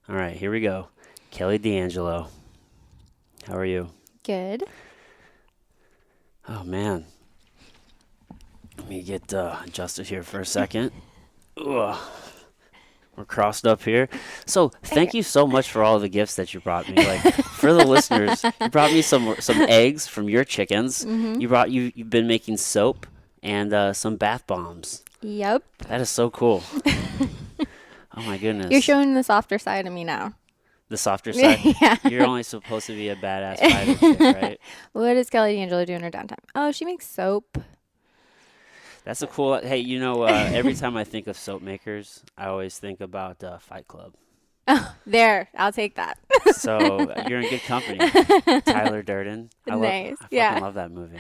All right, here we go. Kelly D'Angelo, how are you? Good. Oh man, let me get adjusted here for a second. Ugh, we're crossed up here. So There. thank you so much for all the gifts that you brought me. Like for the listeners, you brought me some eggs from your chickens. Mm-hmm. You've been making soap and some bath bombs. Yep. That is so cool. Oh my You're goodness. showing the softer side of me now. The softer side. Yeah. You're only supposed to be a badass fighter chick, right? What does Kelly D'Angelo do in her downtime? Oh, she makes soap. That's a cool. Hey, every time I think of soap makers, I always think about Fight Club. Oh, there. I'll take that. So you're in good company. Tyler Durden. Nice. I fucking Yeah. love that movie.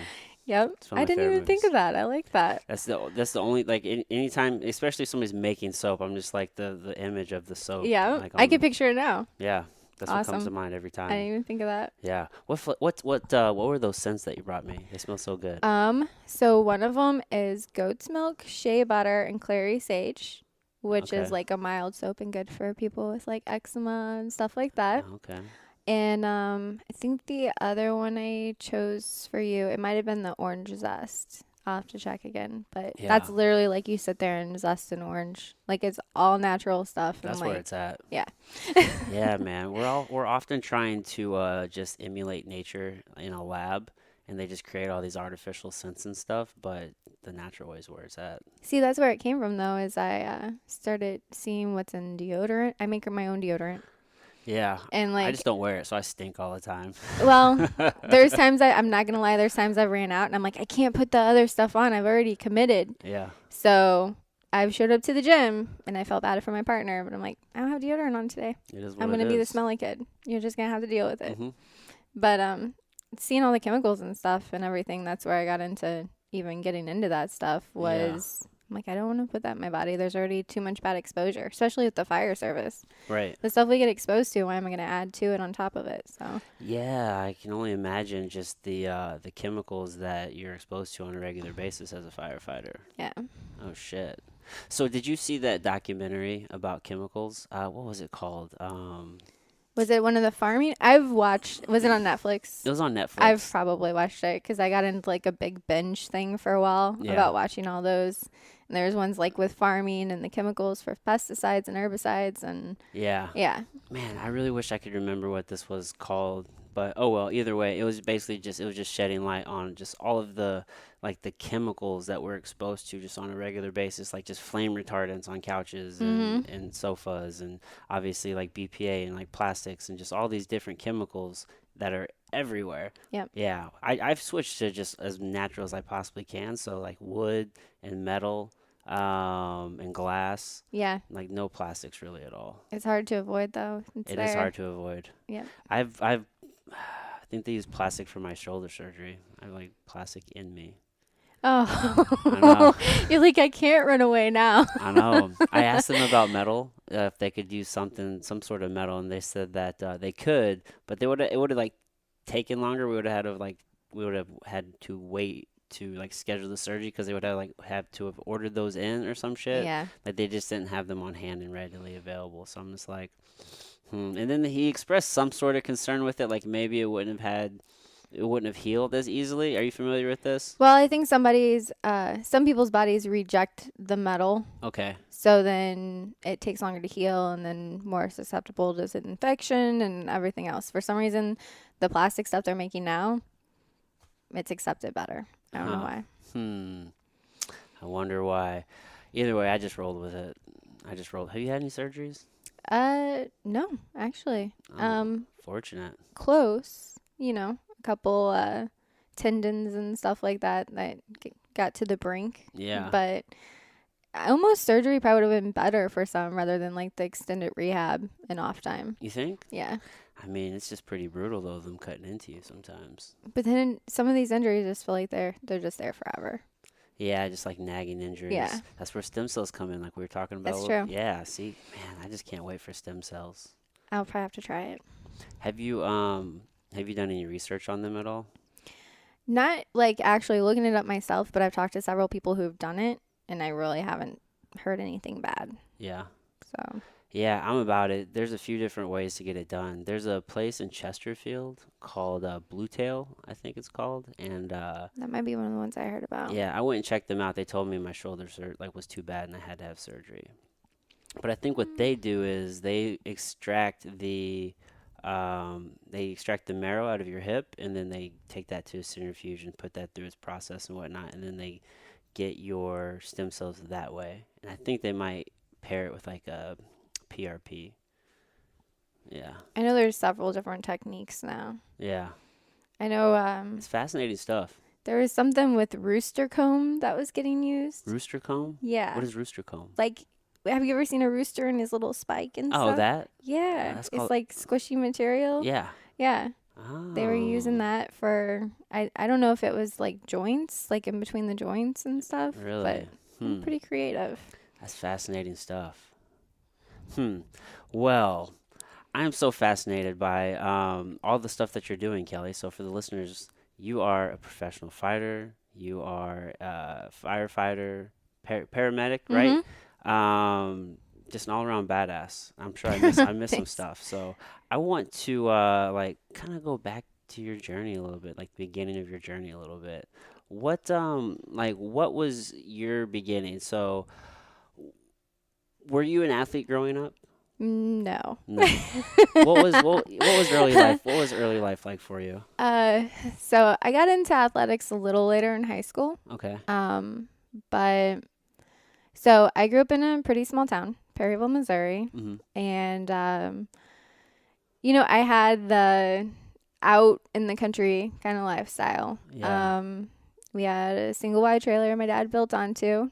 Yep. It's one I of my didn't favorite even think movies. of that. I like that. That's the only like anytime, especially if somebody's making soap, I'm just like the image of the soap. Yeah. Like I can picture it now. yeah, that's what comes to Awesome. mind every I didn't time. even think of that. Yeah. What were those scents that you brought me? They smell so good. So one of them is goat's milk, shea butter, and clary sage, which is Okay. like a mild soap and good for people with like eczema and stuff like that. Okay. And I think the other one I chose for you, it might have been the orange zest. I'll have to check again, but Yeah. that's literally like you sit there and zest an orange. Like it's all natural stuff and That's where like it's at. yeah. Yeah, man. We're often trying to just emulate nature in a lab, and they just create all these artificial scents and stuff. But the natural way is where it's at. See, that's where it came from though, is I started seeing what's in deodorant. I make my own deodorant. Yeah, And I like just don't wear it, so I stink all the time. well, there's times I'm not gonna lie, there's times I've ran out and I'm like, I can't put the other stuff on. I've already committed. Yeah, So I showed up to the gym and I felt bad for my partner, but I'm like, I don't have deodorant on today. it is I'm what it gonna be the is. smelly kid. You're just gonna have to deal with it. Mm-hmm. But seeing all the chemicals and stuff and everything, that's where I got into even getting into that stuff Yeah, was I'm like, I don't want to put that in my body. There's already too much bad exposure, especially with the fire service. right. The stuff we get exposed to, why am I gonna add to it on top of it? So Yeah, I can only imagine just the chemicals that you're exposed to on a regular basis as a firefighter. yeah. Oh shit. So did you see that documentary about chemicals? What was it called? Was it one of the farming? I've watched. Was it on Netflix? It was on I've Netflix. probably watched it because I got into like a big binge thing for a while Yeah. about watching all those. And there's ones like with farming and the chemicals for pesticides and herbicides and Yeah. yeah, Man, I really wish I could remember what this was called, but oh well, either way, it was just shedding light on just all of the like the chemicals that we're exposed to just on a regular basis, like just flame retardants on couches mhm, and sofas and obviously like BPA and like plastics and just all these different chemicals that are everywhere. yep, Yeah, I've switched to just as natural as I possibly can, so like wood and metal and glass, yeah. like no plastics really at all. It's hard to avoid though. It's It is there. hard to avoid. Yep. I think they use plastic for my shoulder surgery. I have like plastic in me. I know. Oh, you're like I can't run away now. I know. I asked them about metal, if they could use some sort of metal, and they said that they could, but it would have like taken longer. We would have had to wait to like schedule the surgery because they would have to have ordered those in or some shit. Yeah. Like they just didn't have them on hand and readily available. So I'm just like, hmm. And then he expressed some sort of concern with it, like maybe it wouldn't have healed as easily. Are you familiar with this? Well, I think some people's bodies reject the metal. Okay. So then it takes longer to heal and then more susceptible to infection and everything else. For some reason, the plastic stuff they're making now, it's accepted better. I don't know Huh. why. Hmm. I wonder why. Either way, I just rolled with it. I just rolled. Have you had any surgeries? No, actually. Oh, fortunate. Close, a couple tendons and stuff like that got to the brink. Yeah. But almost surgery probably would have been better for some rather than like the extended rehab and off time. You think? Yeah. I mean, it's just pretty brutal though, them cutting into you sometimes. But then some of these injuries just feel like they're just there forever. Yeah, just like nagging Yeah, injuries. That's where stem cells come in, like we were talking about. that's true. Yeah, see, man, I just can't wait for stem cells. I'll probably have to try it. Have you done any research on them at all? Not like actually looking it up myself, but I've talked to several people who've done it and I really haven't heard anything bad. Yeah. So, Yeah, I'm about it. There's a few different ways to get it done. There's a place in Chesterfield called Blue Tail, I think it's called, and That might be one of the ones I heard about. yeah, I went and checked them out. They told me my shoulder like was too bad and I had to have surgery. But I think what Mm. they do is they extract the marrow out of your hip, and then they take that to a centrifuge and put that through its process and whatnot, and then they get your stem cells that way. And I think they might pair it with like a PRP. Yeah, I know there's several different techniques now. yeah, I know it's fascinating stuff. there was something with rooster comb that was getting used. Rooster comb? Yeah. What is rooster comb? Like, have you ever seen a rooster and his little spike and Oh, stuff? that? Yeah. That's It's called. like squishy material. Yeah. Yeah. They were using Oh, that for, I don't know if it was like joints, like in between the joints and stuff, but really? Hmm. pretty creative. That's fascinating stuff. Hmm. Well, I am so fascinated by all the stuff that you're doing, Kelly. So for the listeners, you are a professional fighter. You are a firefighter, paramedic, right? Mm-hmm. Just an all-around badass. I'm sure I miss some Thanks. stuff. So I want to like kind of go back to your journey a little bit, like the beginning of your journey a little bit. What was your beginning? So were you an athlete growing up? No. No. What was early life? What was early life like for you? Uh, so I got into athletics a little later in high school. Okay. But so I grew up in a pretty small town, Perryville, Missouri, Hmm. and I had the out in the country kind of lifestyle. Yeah. We had a single wide trailer my dad built onto.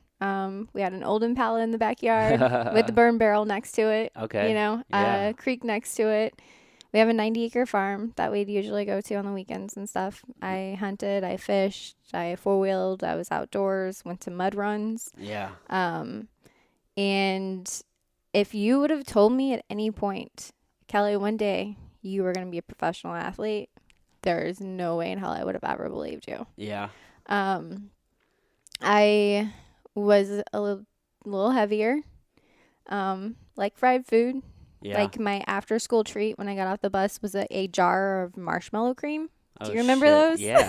We had an old Impala in the backyard with the burn barrel next to it. Okay. Yeah. A creek next to it. We have a 90-acre farm that we'd usually go to on the weekends and stuff. I hunted, I fished, I four-wheeled, I was outdoors, went to mud runs. Yeah. And if you would have told me at any point, Kelly, one day you were going to be a professional athlete, there is no way in hell I would have ever believed you. Yeah. Um, I was a little heavier, like fried food. Yeah. Like my after school treat when I got off the bus was a jar of marshmallow cream. Do Oh you remember shit. those? Yeah.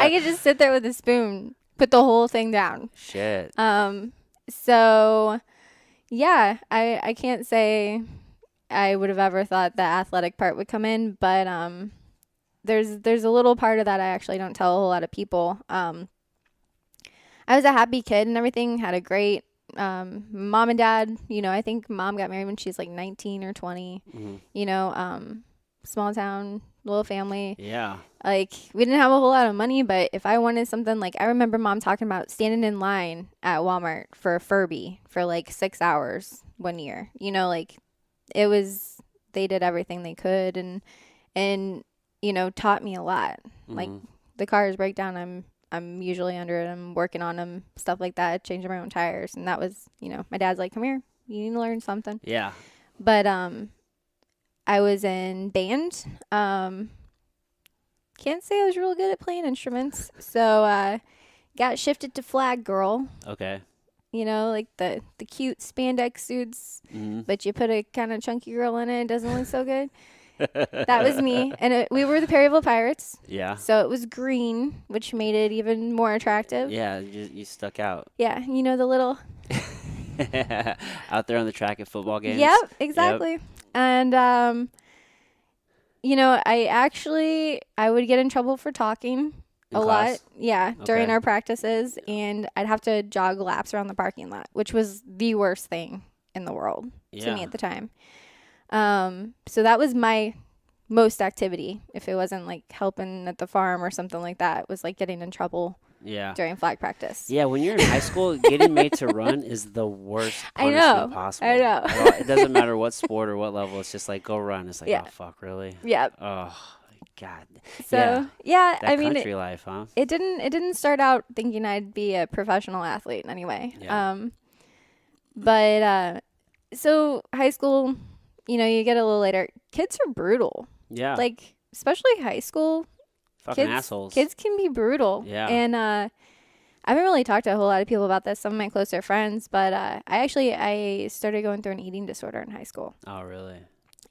I could just sit there with a spoon, put the whole thing down. Shit. So yeah, I can't say I would have ever thought the athletic part would come in, but there's a little part of that I actually don't tell a whole lot of people. I was a happy kid and everything, had a great mom and dad. I think mom got married when she was like 19 or 20. Hmm. Small town, little family. Yeah. Like, we didn't have a whole lot of money, but if I wanted something, like, I remember mom talking about standing in line at Walmart for a Furby for like 6 hours one year. Like, they did everything they could and taught me a lot. Like, Hmm. the cars break down, I'm usually under it. I'm working on them, stuff like that, changing my own tires. And that was, my dad's like, come here, you need to learn something. Yeah. But I was in band. Can't say I was real good at playing instruments. So got shifted to flag girl. Okay. Like the cute spandex suits, Hmm. but you put a kind of chunky girl in it, it doesn't look so good. That was me. And we were the Perryville Pirates. Yeah. So it was green, which made it even more attractive. Yeah. You stuck out. Yeah, the little. Out there on the track at football games. Yep, exactly. And I would get in trouble for talking In a class? lot. Yeah, during Okay. our practices, and I'd have to jog laps around the parking lot, which was the worst thing in the world to me Yeah. at the time. So that was my most activity. If it wasn't like helping at the farm or something like that, was like getting in trouble Yeah. during flag practice. Yeah, when you're in high school, getting made to run is the worst I punishment know. possible. I know. It doesn't matter what sport or what level. It's just like, go run. It's like, Yeah. oh, fuck, really? Yeah. Oh, God. So Yeah, that I mean, country life, huh? it didn't start out thinking I'd be a professional athlete anyway. Yeah. But so high school, you get a little later. Kids are brutal. Yeah. Like, especially high school. Fucking kids, assholes. Kids can be brutal. Yeah. And I haven't really talked to a whole lot of people about this, some of my closer friends, but I started going through an eating disorder in high school. Oh, really?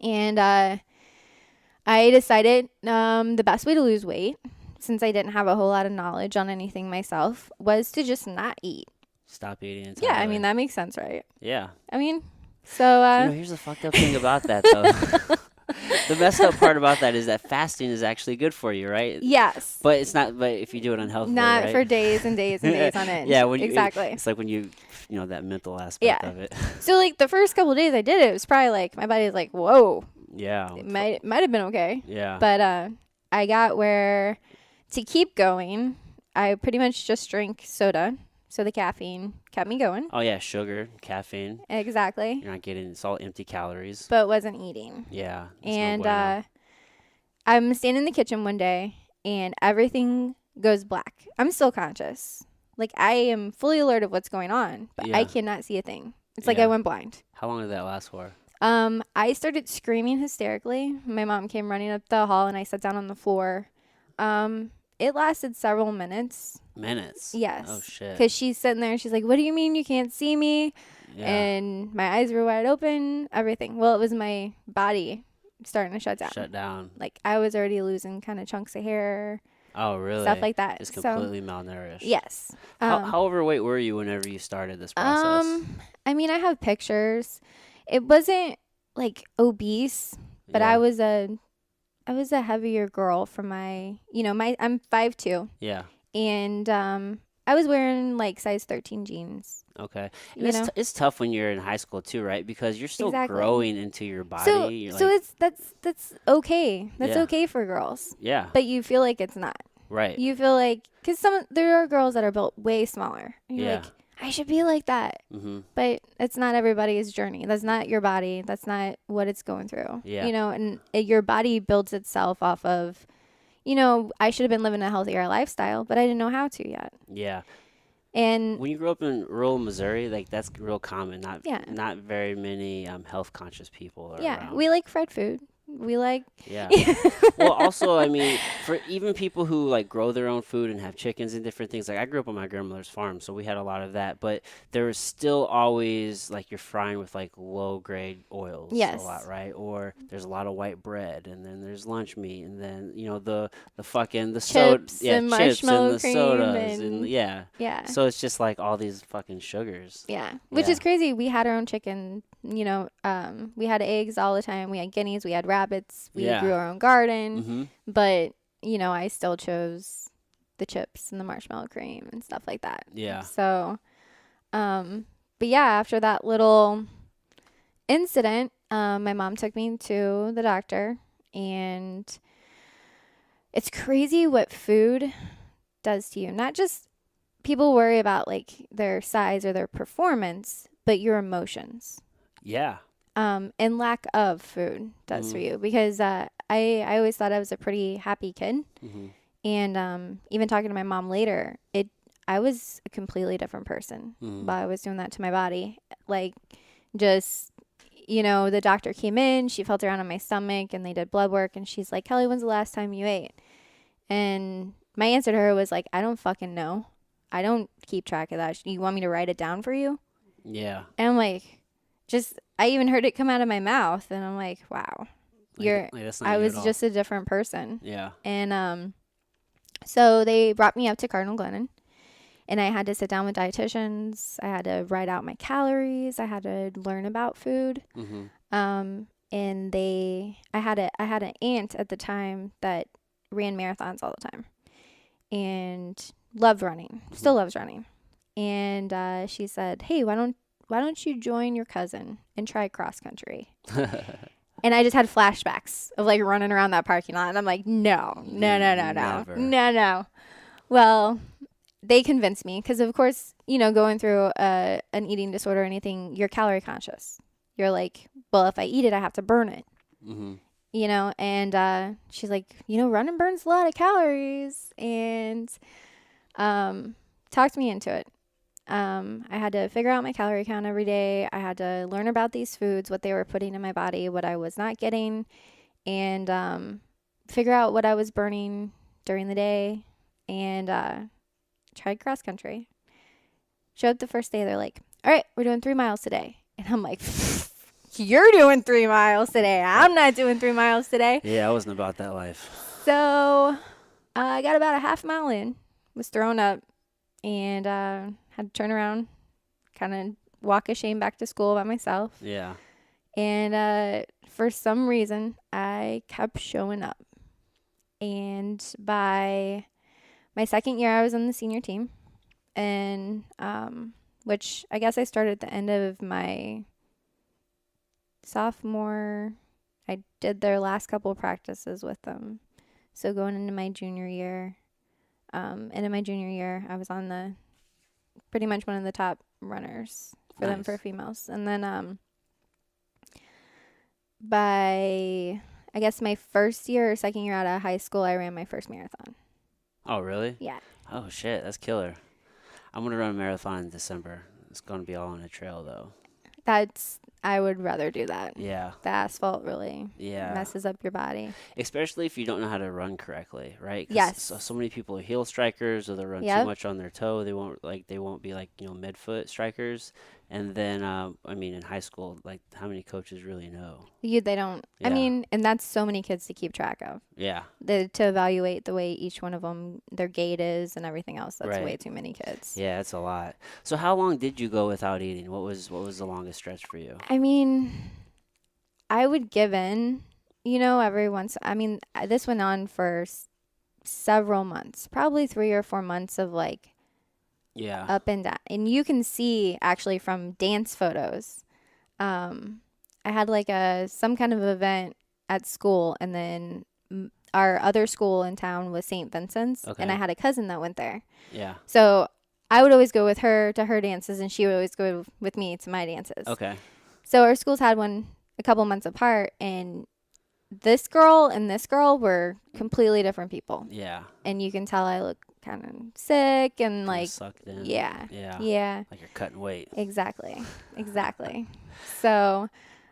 And I decided the best way to lose weight, since I didn't have a whole lot of knowledge on anything myself, was to just not eat. Stop eating Yeah, I entirely. mean, that makes sense, right? Yeah. I mean, so You know, here's the fucked up thing about that, though. The messed up part about that is that fasting is actually good for you, right? yes, But it's not. But if you do it unhealthily, not right? for days and days and days on end. Yeah, when you, exactly. it's like when you know, that mental Yeah. aspect of it. So like the first couple of days I did it, it was probably like my body was like, whoa, Yeah. it might have been okay. Yeah. But I got where to keep going, I pretty much just drank soda. So the caffeine kept me going. Oh yeah, sugar, caffeine. Exactly. You're not getting. It's all empty calories. But wasn't eating. Yeah. And I'm standing in the kitchen one day and everything goes black. I'm still conscious. Like I am fully alert of what's going on, but I cannot see a thing. It's like I went blind. How long did that last for? I started screaming hysterically. My mom came running up the hall and I sat down on the floor. It lasted several minutes. Minutes? Yes. Oh, shit. Because she's sitting there and she's like, what do you mean you can't see me? Yeah. And my eyes were wide open, everything. Well, it was my body starting to shut down. Shut down. Like I was already losing kind of chunks of hair. Oh, really? Stuff like that. Just completely malnourished. Yes. How overweight were you whenever you started this process? I mean, I have pictures. It wasn't like obese, but Yeah. I was a heavier girl for my, I'm 5'2". Yeah. And I was wearing like size 13 jeans. Okay. You And know? it's tough when you're in high school too, right? Because you're still Exactly. growing into your body. So You're so like, that's okay. That's Yeah. okay for girls. yeah, But you feel like it's not. right. You feel like cuz there are girls that are built way smaller. And you're Yeah. like, I should be like that. Mm-hmm. But it's not everybody's journey. That's not your body. That's not what it's going through. Yeah. And your body builds itself off of, I should have been living a healthier lifestyle, but I didn't know how to yet. Yeah. And When you grow up in rural Missouri, like that's real common. Yeah. Not very many health conscious people are yeah, around. we like fried food. We like Yeah. Well, also, I mean, for even people who like grow their own food and have chickens and different things, like I grew up on my grandmother's farm, so we had a lot of that. But there was still always like you're frying with like low grade oils Yes. a lot, right? Or there's a lot of white bread, and then there's lunch meat, and then the fucking the soda, Chips yeah, and chips and marshmallow the cream sodas, and- yeah. yeah. So it's just like all these fucking sugars. Yeah, which Yeah. is crazy. We had our own chicken, we had eggs all the time. We had guineas, we had rabbits, we Yeah. grew our own garden. Mm-hmm. But, I still chose the chips and the marshmallow cream and stuff like that. Yeah. So, but yeah, after that little incident, my mom took me to the doctor, and it's crazy what food does to you. Not just people worry about like their size or their performance, but your emotions. Yeah. And lack of food does for you, because I always thought I was a pretty happy kid. Mm-hmm. And even talking to my mom later, I was a completely different person Mm-hmm. while I was doing that to my body. Like, just, the doctor came in, she felt around on my stomach, and they did blood work, and she's like, Kelly, when's the last time you ate? And my answer to her was like, I don't fucking know. I don't keep track of that. You want me to write it down for you? Yeah. And I'm like, I even heard it come out of my mouth, and I'm like, wow, That's not I you was at all. just a different person. Yeah. And so they brought me up to Cardinal Glennon, and I had to sit down with dietitians. I had to write out my calories. I had to learn about food. Mm-hmm. And I had an aunt at the time that ran marathons all the time, and loved running. Still loves running. And she said, "Hey, why don't you join your cousin and try cross country?" And I just had flashbacks of like running around that parking lot. And I'm like, no. Never. Well, they convinced me because, of course, going through an eating disorder or anything, you're calorie conscious. You're like, well, if I eat it, I have to burn it. Mm-hmm. And she's like, running burns a lot of calories. And talked me into it. I had to figure out my calorie count every day. I had to learn about these foods, what they were putting in my body, what I was not getting, and figure out what I was burning during the day. And tried cross country. Showed up the first day. They're like, all right, we're doing 3 miles today. And I'm like, you're doing 3 miles today. I'm not doing 3 miles today. Yeah, I wasn't about that life. So I got about a half mile in, was thrown up, and had to turn around, kind of walk ashamed back to school by myself. Yeah. And for some reason, I kept showing up. And by my second year, I was on the senior team. And which I guess I started at the end of my sophomore. I did their last couple of practices with them. So going into my junior year, I was on pretty much one of the top runners for them for females. And then by, I guess, my first year or second year out of high school, I ran my first marathon. Oh, really? Yeah. Oh, shit. That's killer. I'm going to run a marathon in December. It's going to be all on a trail, though. I would rather do that. Yeah. The asphalt really messes up your body. Especially if you don't know how to run correctly, right? 'Cause Yes. So many people are heel strikers, or they run too much on their toe. They won't be like, midfoot strikers. And then, in high school, like, how many coaches really know? They don't. Yeah. I mean, and that's so many kids to keep track of. Yeah. To evaluate the way each one of them, their gait is and everything else. That's way too many kids. Yeah, it's a lot. So how long did you go without eating? What was the longest stretch for you? I mean, I would give in, every once. I mean, this went on for several months, probably 3 or 4 months of like, up and down. And you can see actually from dance photos. I had like some kind of event at school, and then our other school in town was St. Vincent's, and I had a cousin that went there. Yeah. So I would always go with her to her dances, and she would always go with me to my dances. Okay. So our schools had one a couple months apart, and this girl and this girl were completely different people. Yeah. And you can tell I look kind of sick and like sucked in. Yeah. Like you're cutting weight. Exactly. So,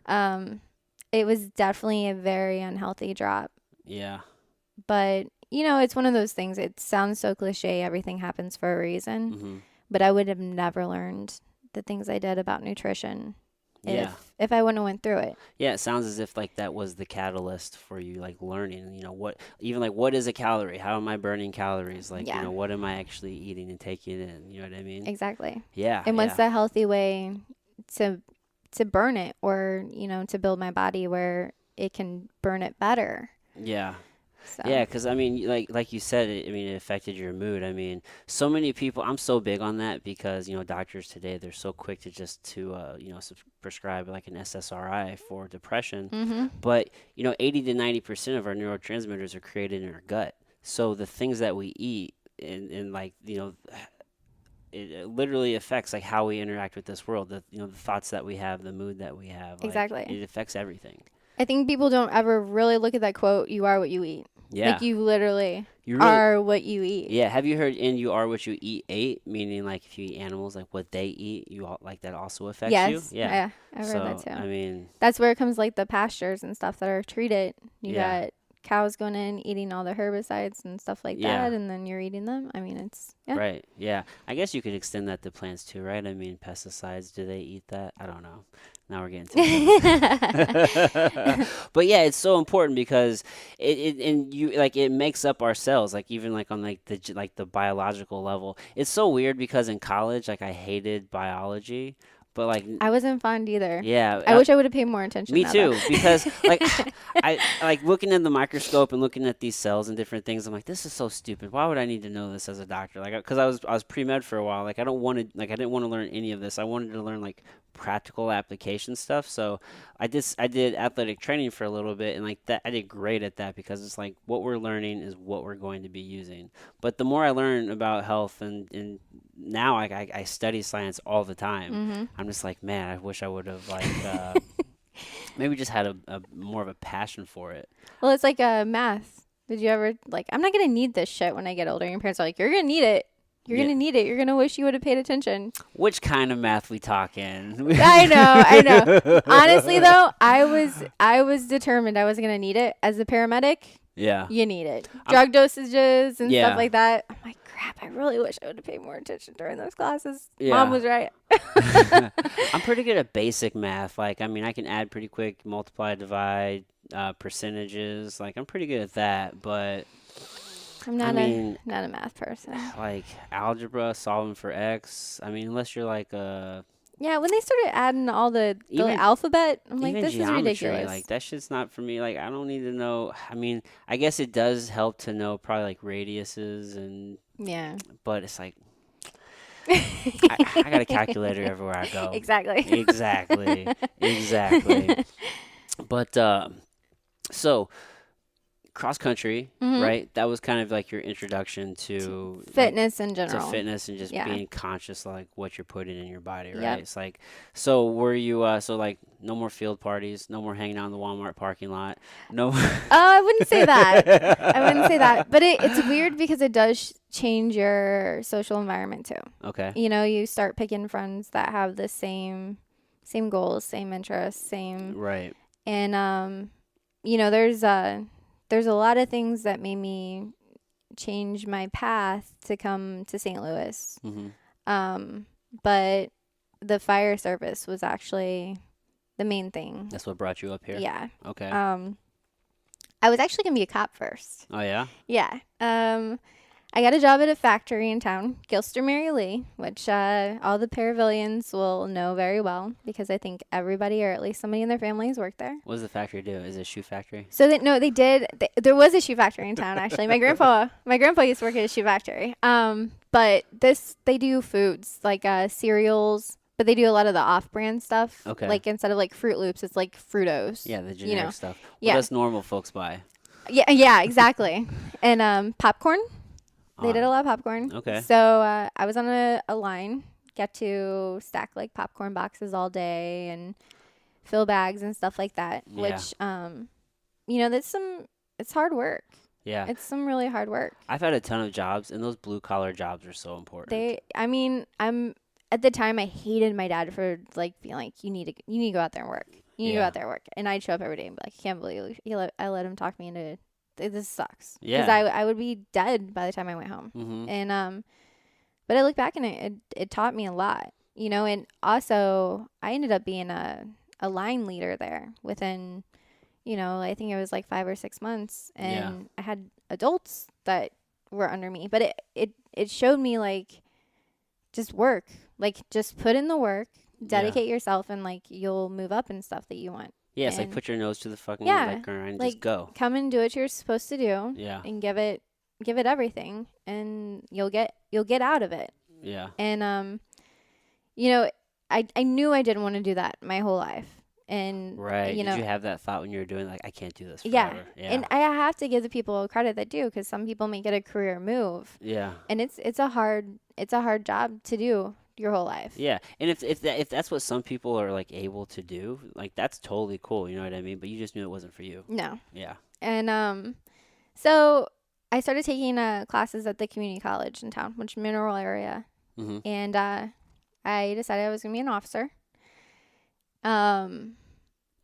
it was definitely a very unhealthy drop. Yeah. But it's one of those things. It sounds so cliche. Everything happens for a reason. Mm-hmm. But I would have never learned the things I did about nutrition if I wouldn't have went through it. Yeah, it sounds as if like that was the catalyst for you, like learning, what is a calorie? How am I burning calories? Like, what am I actually eating and taking in? You know what I mean? Exactly. Yeah. And what's the healthy way to burn it, or, to build my body where it can burn it better? Yeah. So. Yeah, because like you said, it affected your mood. So many people. I'm so big on that because doctors today, they're so quick to just prescribe like an SSRI for depression. Mm-hmm. But 80 to 90% of our neurotransmitters are created in our gut. So the things that we eat and it literally affects like how we interact with this world. The thoughts that we have, the mood that we have. Exactly. It affects everything. I think people don't ever really look at that quote, "You are what you eat." Yeah. Like you really are what you eat. Yeah. Have you heard "and you are what you eat"? Meaning like if you eat animals, like what they eat, that also affects you. Yeah. I've heard that too. So that's where it comes like the pastures and stuff that are treated. You got cows going in eating all the herbicides and stuff like that, and then you're eating them. It's right. Yeah. I guess you could extend that to plants too, right? Pesticides. Do they eat that? I don't know. Now we're getting to but yeah, it's so important because it makes up our cells, like even like on like the biological level. It's so weird because in college, like I hated biology. But like I wasn't fond either. Yeah. I wish I would have paid more attention. Me too, because like I like looking in the microscope and looking at these cells and different things. I'm like, this is so stupid. Why would I need to know this as a doctor? Like, because I was pre-med for a while. Like I didn't want to learn any of this. I wanted to learn like practical application stuff. So I did athletic training for a little bit, and like that I did great at that because it's like what we're learning is what we're going to be using. But the more I learn about health and now I study science all the time. Mm-hmm. I'm just like, man, I wish I would have like maybe just had a more of a passion for it. Well, it's like math. Did you ever like, I'm not gonna need this shit when I get older? And your parents are like, you're gonna need it. You're gonna need it. You're gonna wish you would have paid attention. Which kind of math we talking? I know. Honestly, though, I was determined I wasn't gonna need it. As a paramedic, yeah, you need it. Drug dosages and stuff like that. I'm like, crap, I really wish I would have paid more attention during those classes. Mom Yeah. was right. I'm pretty good at basic math. Like, I mean, I can add pretty quick, multiply, divide, percentages. Like, I'm pretty good at that. But I'm I mean, not a math person. like algebra, solving for x. I mean, unless you're like Yeah, when they started adding all the even alphabet, I'm like, even this is geometry, like ridiculous. that shit's not for me. Like, I don't need to know. I mean, I guess it does help to know probably like radiuses and, Yeah. but it's like I got a calculator everywhere I go. Exactly. Exactly, exactly. But so cross country, hmm right? That was kind of like your introduction to like Fitness in to general. fitness and just Yeah. being conscious of like what you're putting in your body, right? Yep. It's like, so were you so like no more field parties, no more hanging out in the Walmart parking lot, no. I wouldn't say that. I wouldn't say that. But it's weird because it does change your social environment too. Okay. You know, you start picking friends that have the same goals, same interests, same Right. and you know, there's a lot of things that made me change my path to come to St. Louis. Hmm. Um, but the fire service was actually the main thing. That's what brought you up here. Yeah. Okay. I was actually gonna be a cop first. Oh yeah. Yeah. I got a job at a factory in town, Gilster Mary Lee, which all the Paravillians will know very well because I think everybody or at least somebody in their families worked there. What does the factory do? Is it a shoe factory? So that no, they did. There was a shoe factory in town actually. My grandpa used to work at a shoe factory. But they do foods like cereals, but they do a lot of the off-brand stuff. Okay. Like instead of like Fruit Loops, it's like Fruitos. Yeah, the You know. generic stuff. What Yeah. does normal folks buy? Yeah, exactly. And popcorn. They did a Uh, lot of popcorn. okay. So I was on a line, get to stack like popcorn boxes all day and fill bags and stuff like that. Yeah. Which you know, it's hard work. Yeah. It's some really hard work. I've had a ton of jobs, and those blue collar jobs are so important. I mean, I'm at the time I hated my dad for like being like, you need to go out there and work. You need to go Yeah. out there and work. And I'd show up every day and be like, I can't believe I let him talk me into this sucks. Because Yeah. I would be dead by the time I went home. Mm-hmm. And but I look back and it taught me a lot, you know. And also I ended up being a line leader there within, you know, I think it was like 5 or 6 months, and Yeah. I had adults that were under me. But it showed me like just work, like just put in the work, dedicate yourself, and like you'll move up and stuff that you want. Yeah, it's like And put your nose to the fucking yeah, like grind and like just go. come and do what you're supposed to do, Yeah. and give it everything, and you'll get out of it. Yeah. And you know, I knew I didn't want to do that my whole life. And Right. you Did know, you have that thought when you were doing like I can't do this yeah. forever? Yeah. And I have to give the people credit that do, because some people make it a career move, Yeah. and it's a hard job to do your whole life. Yeah. And if that's what some people are like able to do, like that's totally cool, you know what I mean? But you just knew it wasn't for you. No. Yeah. And so I started taking classes at the community college in town, which is Mineral area, Mm-hmm. and I decided I was gonna be an officer.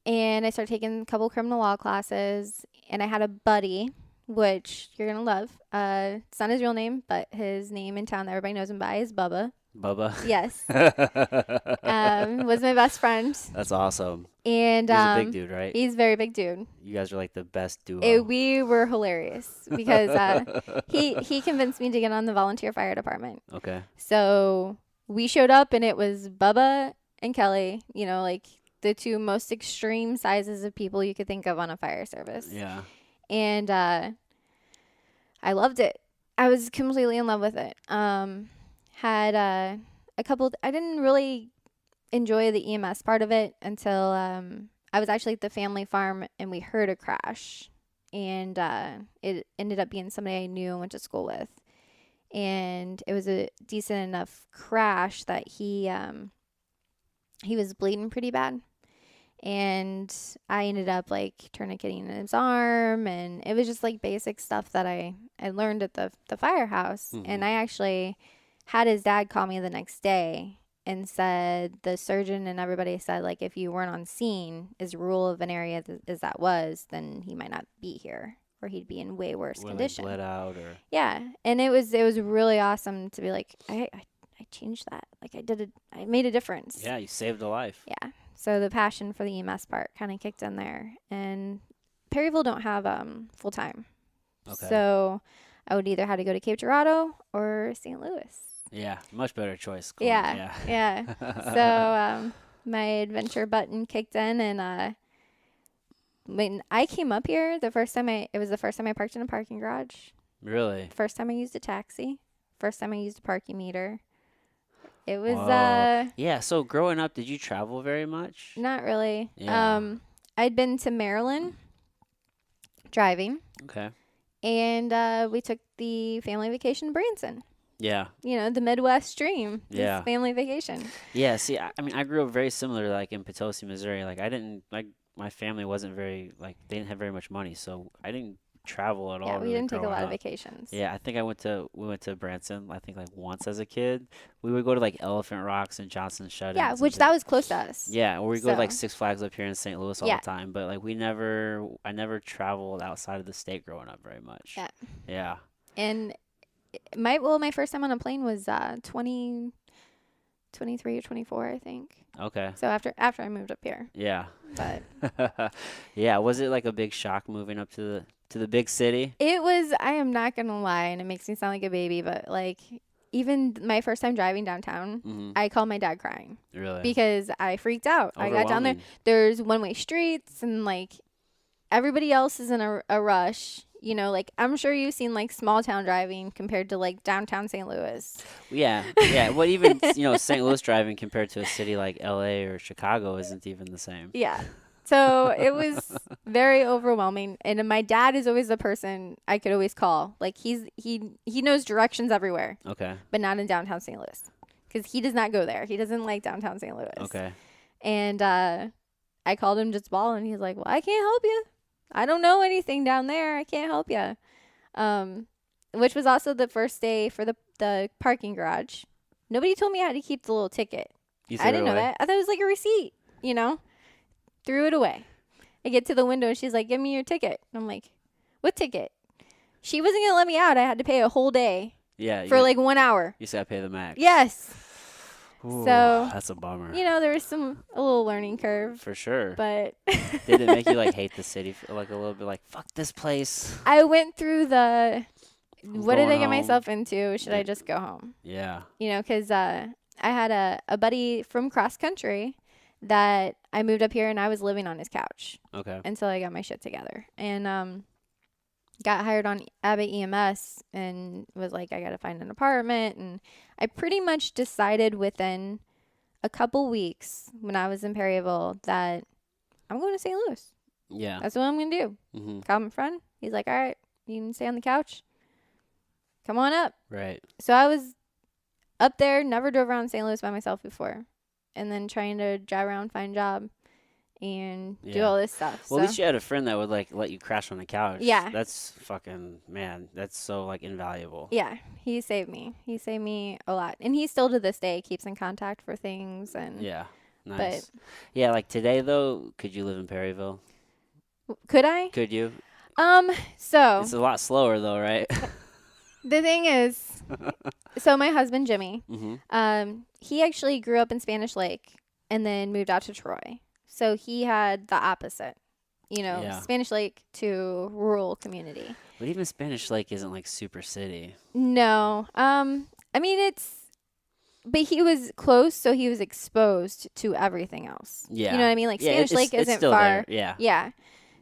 And I started taking a couple criminal law classes, and I had a buddy, which you're gonna love. It's not his real name, but his name in town that everybody knows him by is Bubba. Bubba. Yes. Was my best friend. That's awesome. And He's a big dude, right? he's a very big dude. You guys are like the best duo. We were hilarious because he convinced me to get on the volunteer fire department. Okay. So we showed up, and it was Bubba and Kelly, you know, like the two most extreme sizes of people you could think of on a fire service. Yeah. And I loved it. I was completely in love with it. Had a couple. I didn't really enjoy the EMS part of it until I was actually at the family farm, and we heard a crash, and it ended up being somebody I knew and went to school with, and it was a decent enough crash that he was bleeding pretty bad. And I ended up like tourniqueting his arm, and it was just like basic stuff that I learned at the firehouse. Mhm. And I actually had his dad call me the next day and said the surgeon and everybody said, like, if you weren't on scene, as rural of an area as that was, then he might not be here. or he'd be in way worse Where they condition. bled out or Yeah, and it was really awesome to be like, I changed that. Like I made a difference. yeah, you saved a life. Yeah. So the passion for the EMS part kind of kicked in there, and Perryville don't have full time. Okay. So I would either have to go to Cape Girardeau or St. Louis. Yeah, much better choice. Going, Yeah, yeah. So my adventure button kicked in, and when I came up here, it was the first time I parked in a parking garage. Really? First time I used a taxi. First time I used a parking meter. It was Whoa. Yeah, so growing up, did you travel very much? not really. Yeah. I'd been to Maryland driving, Okay. and we took the family vacation to Branson. Yeah. You know, the Midwest dream. Yeah. This family vacation. Yeah, see, I mean, I grew up very similar, like in Potosi, Missouri. Like, I didn't, like, my family wasn't very, like, they didn't have very much money, so I didn't travel at all. Yeah, we really didn't take a growing lot of up. vacations. Yeah, I think we went to Branson, I think, like, once as a kid. We would go to, like, Elephant Rocks and Johnson Shut-ins. Yeah, and which things. that was close to us. Yeah, or we go to, like, So- Six Flags up here in St. Louis all Yeah. the time, but, like, I never traveled outside of the state growing up very much. Yeah. Yeah. And my first time on a plane was 23 or 24, I think. Okay. So after I moved up here. Yeah. But Yeah, was it like a big shock moving up to the big city? it was, I am not going to lie, and it makes me sound like a baby, but like even my first time driving downtown, Mm-hmm. I called my dad crying Really? because I freaked out. I got down there. Overwhelming. There's one-way streets, and like everybody else is in a rush. You know, like I'm sure you've seen like small town driving compared to like downtown St. Louis. Yeah, yeah. Well, even St. Louis driving compared to a city like L.A. or Chicago isn't even the same. Yeah. So it was very overwhelming. And my dad is always the person I could always call. Like he knows directions everywhere, Okay. but not in downtown St. Louis because he does not go there. He doesn't like downtown St. Louis. Okay. And I called him just ball, and he's like, "Well, I can't help you. I don't know anything down there. I can't help you." Which was also the first day for the parking garage. Nobody told me how to keep the little ticket. You I threw it didn't know away? that. I thought it was like a receipt, Threw it away. I get to the window, and she's like, "Give me your ticket." I'm like, "What ticket?" She wasn't going to let me out. I had to pay a whole day Yeah. for like 1 hour. You gotta pay the max. Yes. Ooh, So, that's a bummer. There was a little learning curve, For sure. but Did it make you like hate the city for, like a little bit? Like fuck this place. I went through what did I Going get home. myself into? Should Yeah. I just go home? Yeah. Because I had a buddy from cross country that I moved up here, and I was living on his couch Okay. until I got my shit together. And got hired on Abbott EMS and was like, I got to find an apartment. And I pretty much decided within a couple weeks when I was in Perryville that I'm going to St. Louis. Yeah. That's what I'm going to do. Mm-hmm. Call my friend. He's like, all right, you can stay on the couch. Come on up. Right. So I was up there, never drove around St. Louis by myself before. And then trying to drive around, find a job, and do Yeah. all this stuff. Well, at So- least you had a friend that would like let you crash on the couch. Yeah. That's fucking man. That's so like invaluable. Yeah, he saved me. He saved me a lot. And he still to this day keeps in contact for things. And Yeah. Nice. Yeah. Like today though, could you live in Perryville? could I? Could you? So It's a lot slower though, right? the thing is, so my husband, Jimmy, Mm-hmm. he actually grew up in Spanish Lake and then moved out to Troy. So he had the opposite, Yeah. Spanish Lake to rural community. But even Spanish Lake isn't like super city. No. I mean, but he was close, so he was exposed to everything else. Yeah. You know what I mean? Like Yeah, Spanish Lake it's isn't still far. there. Yeah. Yeah.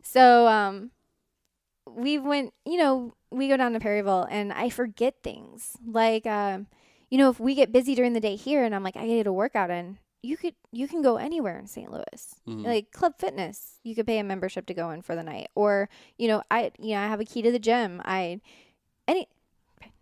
So, we went, we go down to Perryville, and I forget things. Like, if we get busy during the day here and I'm like, I get a workout in, you can go anywhere in St. Louis. Mhm. Like Club Fitness, you could pay a membership to go in for the night. Or, I have a key to the gym.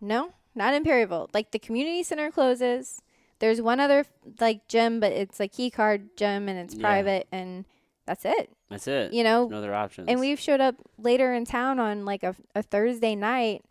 No, not in Perryville. Like the community center closes. There's one other like gym, but it's a key card gym and it's Yeah. private, and that's it. That's it. No No other options. and we've showed up later in town on like a Thursday night,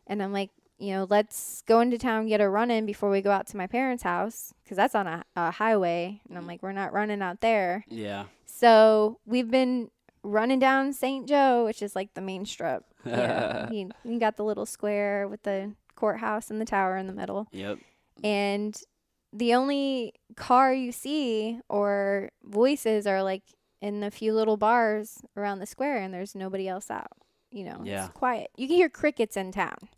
and I'm like, let's go into town, get a run in before we go out to my parents' house, because that's on a highway. And I'm like, we're not running out there. Yeah. So we've been running down St. Joe, which is like the main strip. You got the little square with the courthouse and the tower in the middle. Yep. And the only car you see or voices are like in the few little bars around the square, and there's nobody else out. Yeah. It's quiet. You can hear crickets in town.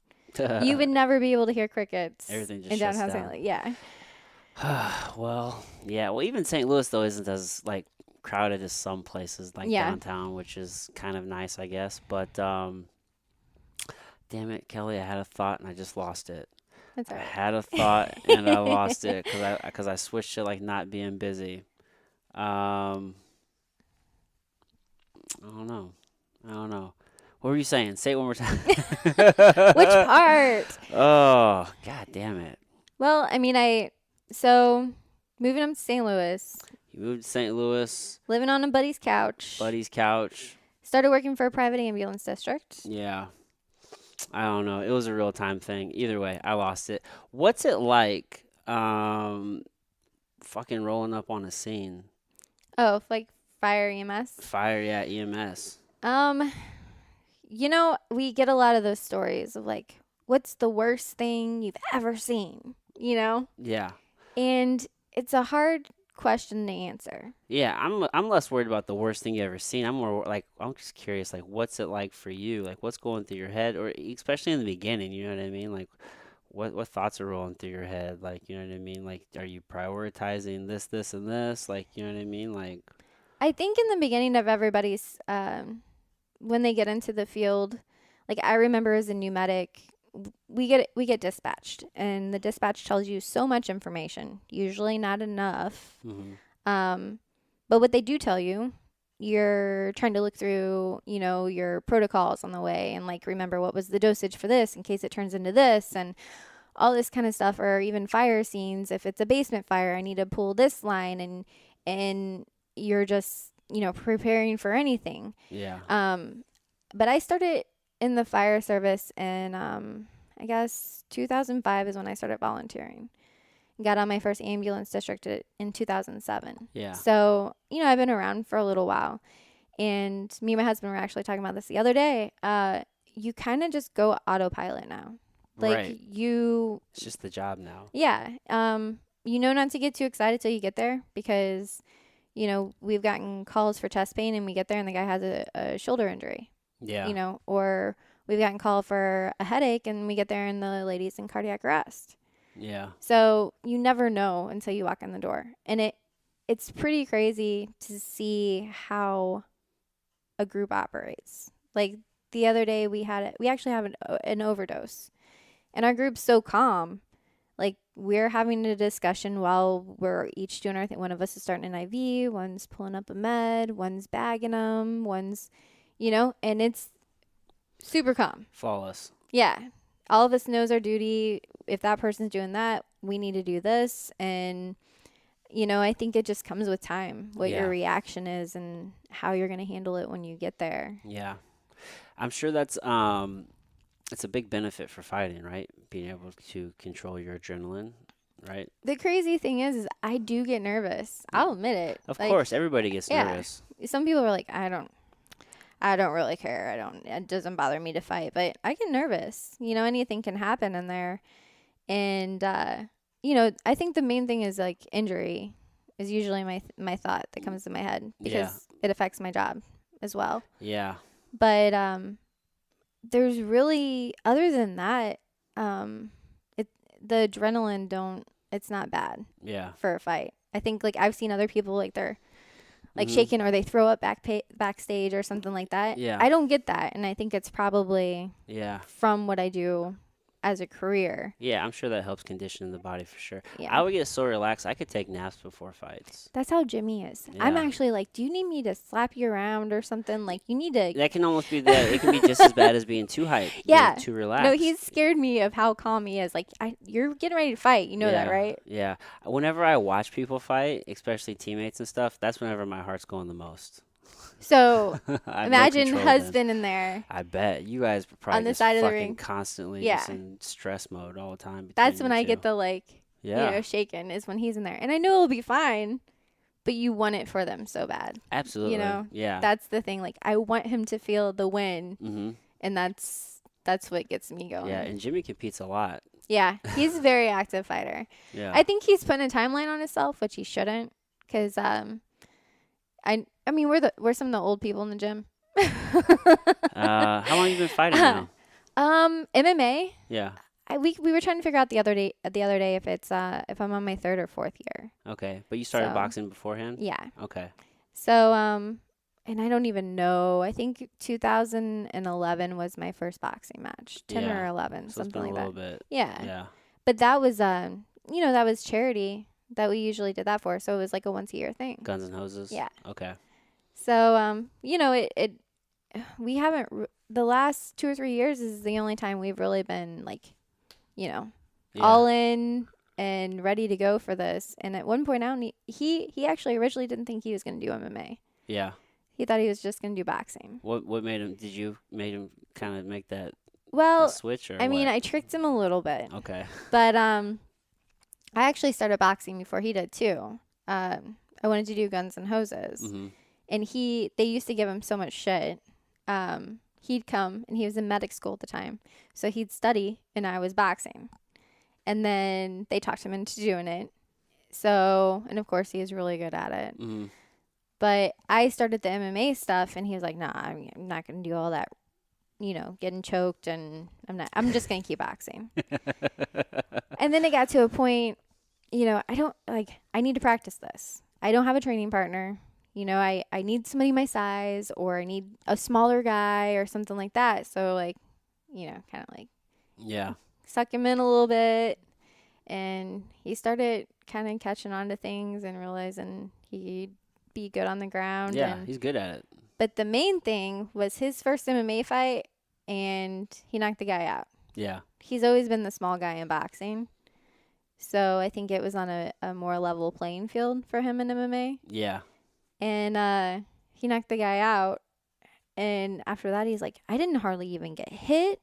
You would never be able to hear crickets Everything just in shuts downtown down. St. Louis. Yeah. Well, yeah. Well, even St. Louis though isn't as like crowded as some places like Yeah. downtown, which is kind of nice, I guess. But damn it, Kelly, I had a thought and I just lost it. That's I all right. had a thought and I lost it because I switched to like not being busy. Um, I don't know. I don't know. What were you saying? Say it one more time. Which part? Oh, god damn it. Well, I mean, so moving up to St. Louis, You moved to St. Louis, living on a buddy's couch, buddy's couch. started working for a private ambulance district. Yeah. I don't know. It was a real time thing. Either way, I lost it. What's it like fucking rolling up on a scene? Oh, like fire EMS. Fire, yeah, EMS. Um, we get a lot of those stories of like, what's the worst thing you've ever seen? Yeah. And it's a hard question to answer. Yeah, I'm less worried about the worst thing you ever seen. I'm more like I'm just curious like what's it like for you? Like what's going through your head or especially in the beginning, you know what I mean? Like what thoughts are rolling through your head? Like, you know what I mean? Like are you prioritizing this and this? Like, you know what I mean? Like I think in the beginning of everybody's, when they get into the field, like I remember as a new medic, we get dispatched, and the dispatch tells you so much information, usually not enough. mhm. But what they do tell you, you're trying to look through, your protocols on the way, and like remember what was the dosage for this in case it turns into this, and all this kind of stuff, or even fire scenes. If it's a basement fire, I need to pull this line, and you're just preparing for anything. Yeah. But I started in the fire service in I guess 2005 is when I started volunteering. Got on my first ambulance district in 2007. Yeah. So I've been around for a little while, and me and my husband were actually talking about this the other day. You kind of just go autopilot now. Like Right. It's just the job now. yeah. Not to get too excited till you get there, because we've gotten calls for chest pain and we get there and the guy has a shoulder injury. Yeah. Or we've gotten call for a headache and we get there and the lady's in cardiac arrest. Yeah. So you never know until you walk in the door. And it's pretty crazy to see how a group operates. Like the other day we actually have an overdose. And our group's so calm. Like we're having a discussion while we're each doing our thing. One of us is starting an IV, one's pulling up a med, one's bagging them, one's, and it's super calm. Flawless. Yeah. All of us knows our duty. If that person's doing that, we need to do this. And, I think it just comes with time, what Yeah. your reaction is and how you're going to handle it when you get there. Yeah. I'm sure that's it's a big benefit for fighting, right? Being able to control your adrenaline, right? The crazy thing is I do get nervous. I'll admit it. Of Like, course, everybody gets yeah. nervous. Some people are like, I don't really care. It doesn't bother me to fight, but I get nervous. Anything can happen in there. And, I think the main thing is like injury is usually my thought that comes to my head, because it affects my job as well. Yeah. But, there's really, other than that, the adrenaline it's not bad Yeah. for a fight. I think like I've seen other people like they're like Mhm. shaking or they throw up backstage or something like that. Yeah. I don't get that, and I think it's probably Yeah. from what I do as a career. Yeah, I'm sure that helps condition the body for sure. Yeah. I would get so relaxed. I could take naps before fights. That's how Jimmy is. I'm Yeah. actually like, do you need me to slap you around or something? Like you need to. That can almost be it can be just as bad as being too hyped. Yeah. Too relaxed. No, he's scared me of how calm he is. Like you're getting ready to fight. You know that, Yeah. right? Yeah. Whenever I watch people fight, especially teammates and stuff, that's whenever my heart's going the most. So I have no imagine control then. husband in there. I bet you guys were probably On the just side of the fucking ring. constantly Yeah. just in stress mode all the time. That's between when you I get two. the like, Yeah. shaken is when he's in there, and I know it'll be fine, but you want it for them so bad. Absolutely. You know, Yeah. that's the thing. Like, I want him to feel the win, Mm-hmm. and that's what gets me Yeah, going. and Jimmy competes a lot. Yeah, he's a very active fighter. Yeah. I think he's putting a timeline on himself, which he shouldn't, because I mean we're some of the old people in the gym. How long you been fighting now? MMA. Yeah. We were trying to figure out the other day if I'm on my third or fourth year. Okay, but you started So boxing beforehand? yeah. Okay. So and I don't even know. I think 2011 was my first boxing match. 10 or Yeah. 11, So it's something been a like little that. bit. Yeah. Yeah. But that was that was charity that we usually did that for. So it was like a once a year thing. Guns and hoses? Yeah. Okay. So it we haven't the last 2 or 3 years is the only time we've really been like, Yeah. all in and ready to go for this. And at one point out, he actually originally didn't think he was going to do MMA. Yeah. He thought he was just going to do boxing. What made him? Did you made him kind of make that Well, switch or I mean, what? I tricked him a little bit, Okay. but I actually started boxing before he did too. I wanted to do guns and hoses, Mm-hmm. and they used to give him so much shit. He'd come, and he was in medic school at the time, so he'd study, and I was boxing, and then they talked him into doing it. So, and of course, he was really good at it. Mm-hmm. But I started the MMA stuff, and he was like, "Nah, I'm not gonna do all that, getting choked, and I'm just gonna keep boxing." And then it got to a point, I need to practice this. I don't have a training partner. I need somebody my size, or I need a smaller guy or something like that. So kind of like Yeah. suck him in a little bit. And he started kind of catching on to things and realizing he'd be good on the ground. Yeah. He's good at it. But the main thing was his first MMA fight, and he knocked the guy out. Yeah. He's always been the small guy in boxing. So I think it was on a more level playing field for him in MMA. Yeah. And he knocked the guy out. And after that, he's like, I didn't hardly even get hit.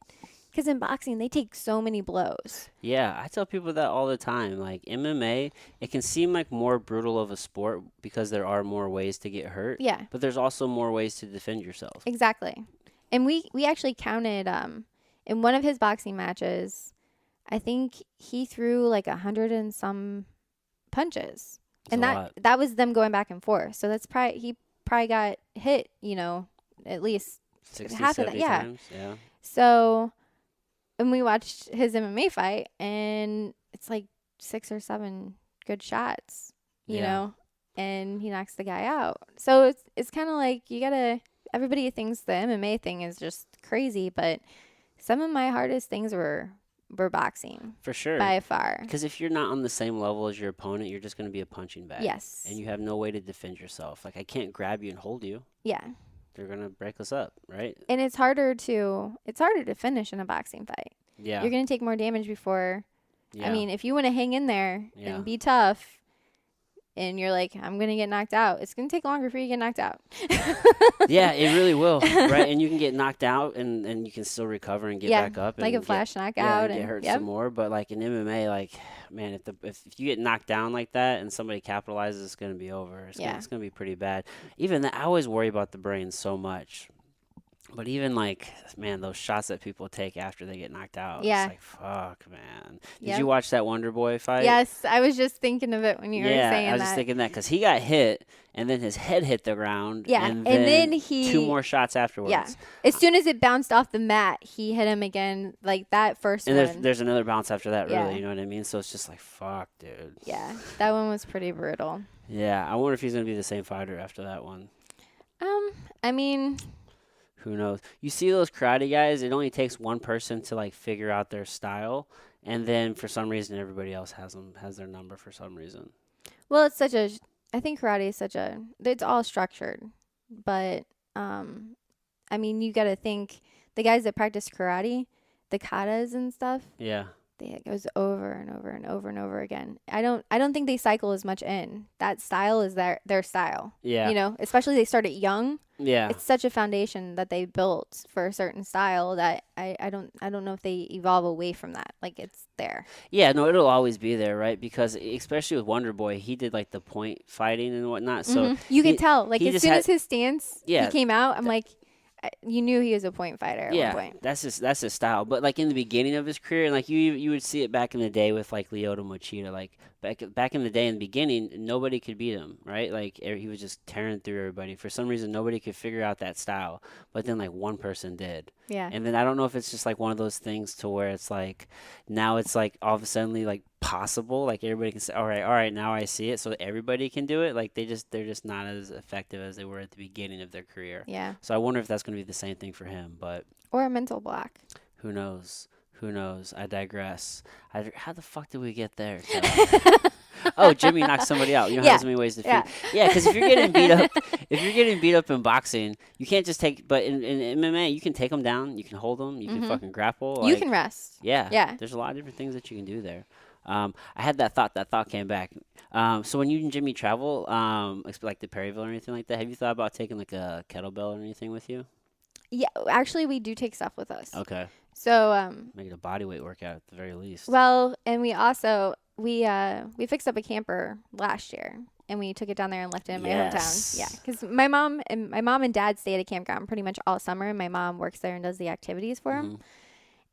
Because in boxing, they take so many blows. Yeah, I tell people that all the time. Like MMA, it can seem like more brutal of a sport because there are more ways to get hurt. Yeah, But there's also more ways to defend yourself. exactly. And we actually counted in one of his boxing matches, I think he threw like 100 and some punches. It's And a lot. that was them going back and forth. So he probably got hit, at least 60, half of that. 70 Yeah. times. Yeah. So, and we watched his MMA fight, and it's like 6 or 7 good shots, Yeah. and he knocks the guy out. So it's kind of like everybody thinks the MMA thing is just crazy, but some of my hardest things were boxing For sure. by far. Because if you're not on the same level as your opponent, you're just going to be a punching bag. Yes. And you have no way to defend yourself. Like, I can't grab you and hold you. Yeah. They're going to break us up, right? And it's harder to finish in a boxing fight. Yeah. You're going to take more damage before. Yeah. I mean, if you want to hang in there Yeah. and be tough, and you're like, I'm going to get knocked out, it's going to take longer for you to get knocked out. Yeah, it really will, right? And you can get knocked out, and you can still recover and get back up. Like and a flash get, knockout. and get hurt some more. But like in MMA, like, man, if you get knocked down like that and somebody capitalizes, it's going to be over. It's going to be pretty bad. Even that, I always worry about the brain so much. But even like, man, those shots that people take after they get knocked out, Yeah. it's like, fuck, man. Did Yep. you watch that Wonder Boy fight? Yes, I was just thinking of it when you were saying that. Yeah, I was just thinking that because he got hit, and then his head hit the ground. Yeah, and then then he 2 more shots afterwards. Yeah. As soon as it bounced off the mat, he hit him again. Like that first And one. there's another bounce after that, Yeah. really. You know what I mean? So it's just like, fuck, dude. Yeah, that one was pretty brutal. Yeah, I wonder if he's gonna be the same fighter after that one. I mean, Who knows? You see those karate guys? It only takes one person to like figure out their style, and then for some reason everybody else has their number for some reason. well, I think karate is it's all structured, but I mean, you got to think the guys that practice karate, the katas and stuff. Yeah. It goes over and over and over and over again. I don't think they cycle as much in. That style is their style. Yeah. Especially they start it young. Yeah. It's such a foundation that they built for a certain style that I don't know if they evolve away from that. Like it's there. Yeah, no, it'll always be there, right? Because especially with Wonder Boy, he did like the point fighting and whatnot. So You can he tell. Like he as just soon had as his stance he yeah, came out, I'm th- like, you knew he was a point fighter at one yeah, point. that's his style. But like in the beginning of his career, and like you would see it back in the day with like Lyoto Machida. Like back in the day in the beginning, nobody could beat him, right? Like he was just tearing through everybody. For some reason, nobody could figure out that style. But then like one person did. Yeah. And then I don't know if it's just like one of those things to where it's like now it's like all of a sudden like possible. Like everybody can say, all right, now I see it. So everybody can do it. Like they're just not as effective as they were at the beginning of their career. Yeah. So I wonder if that's going to be the same thing for him. But Or a mental block. who knows? Who knows? I digress. How the fuck did we get there, Kelly? Oh, Jimmy knocked somebody out. You know how Yeah. there's many ways to Yeah. defeat. Yeah, because if you're getting beat up, if you're getting beat up in boxing, you can't just take. But in MMA, you can take them down. You can hold them. You can fucking grapple. You Like, can rest. yeah, Yeah. there's a lot of different things that you can do there. I had that thought. That thought came back. So when you and Jimmy travel, like to Perryville or anything like that, have you thought about taking like a kettlebell or anything with you? Yeah, actually we do take stuff with us. Okay, So make it a body weight workout at the very least. well, and we also we fixed up a camper last year and we took it down there and left it in my hometown. Yeah, Yes. cuz my mom and dad stay at a campground pretty much all summer and my mom works there and does the activities for them. hmm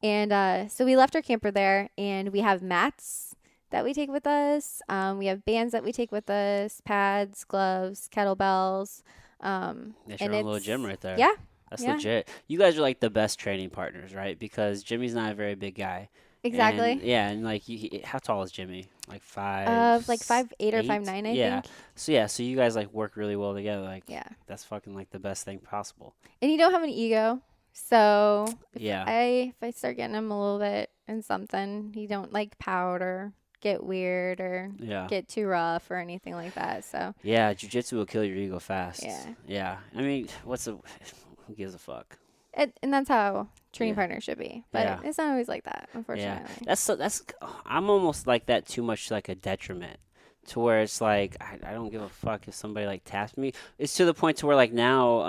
And so we left our camper there and we have mats that we take with us. We have bands that we take with us, pads, gloves, kettlebells. That's And your own little it's gym right there. yeah, That's yeah, legit. You guys are like the best training partners, right? Because Jimmy's not a very big guy. And exactly. yeah, and like how tall is Jimmy? Like Like 5'8" or 8? 5'9", I Yeah. think. So you guys like work really well together. Like Yeah. that's fucking like the best thing possible. And you don't have an ego. So Yeah. if I start getting him a little bit in something, he don't like pout or get weird or Yeah. get too rough or anything like that. So Yeah, jujitsu will kill your ego fast. yeah. Yeah. I mean, who gives a fuck? And that's how training Yeah. partners should be. But Yeah. it's not always like that, Yeah. unfortunately. That's I'm almost like that too much like a detriment to where it's like I don't give a fuck if somebody like taps me. It's to the point to where like now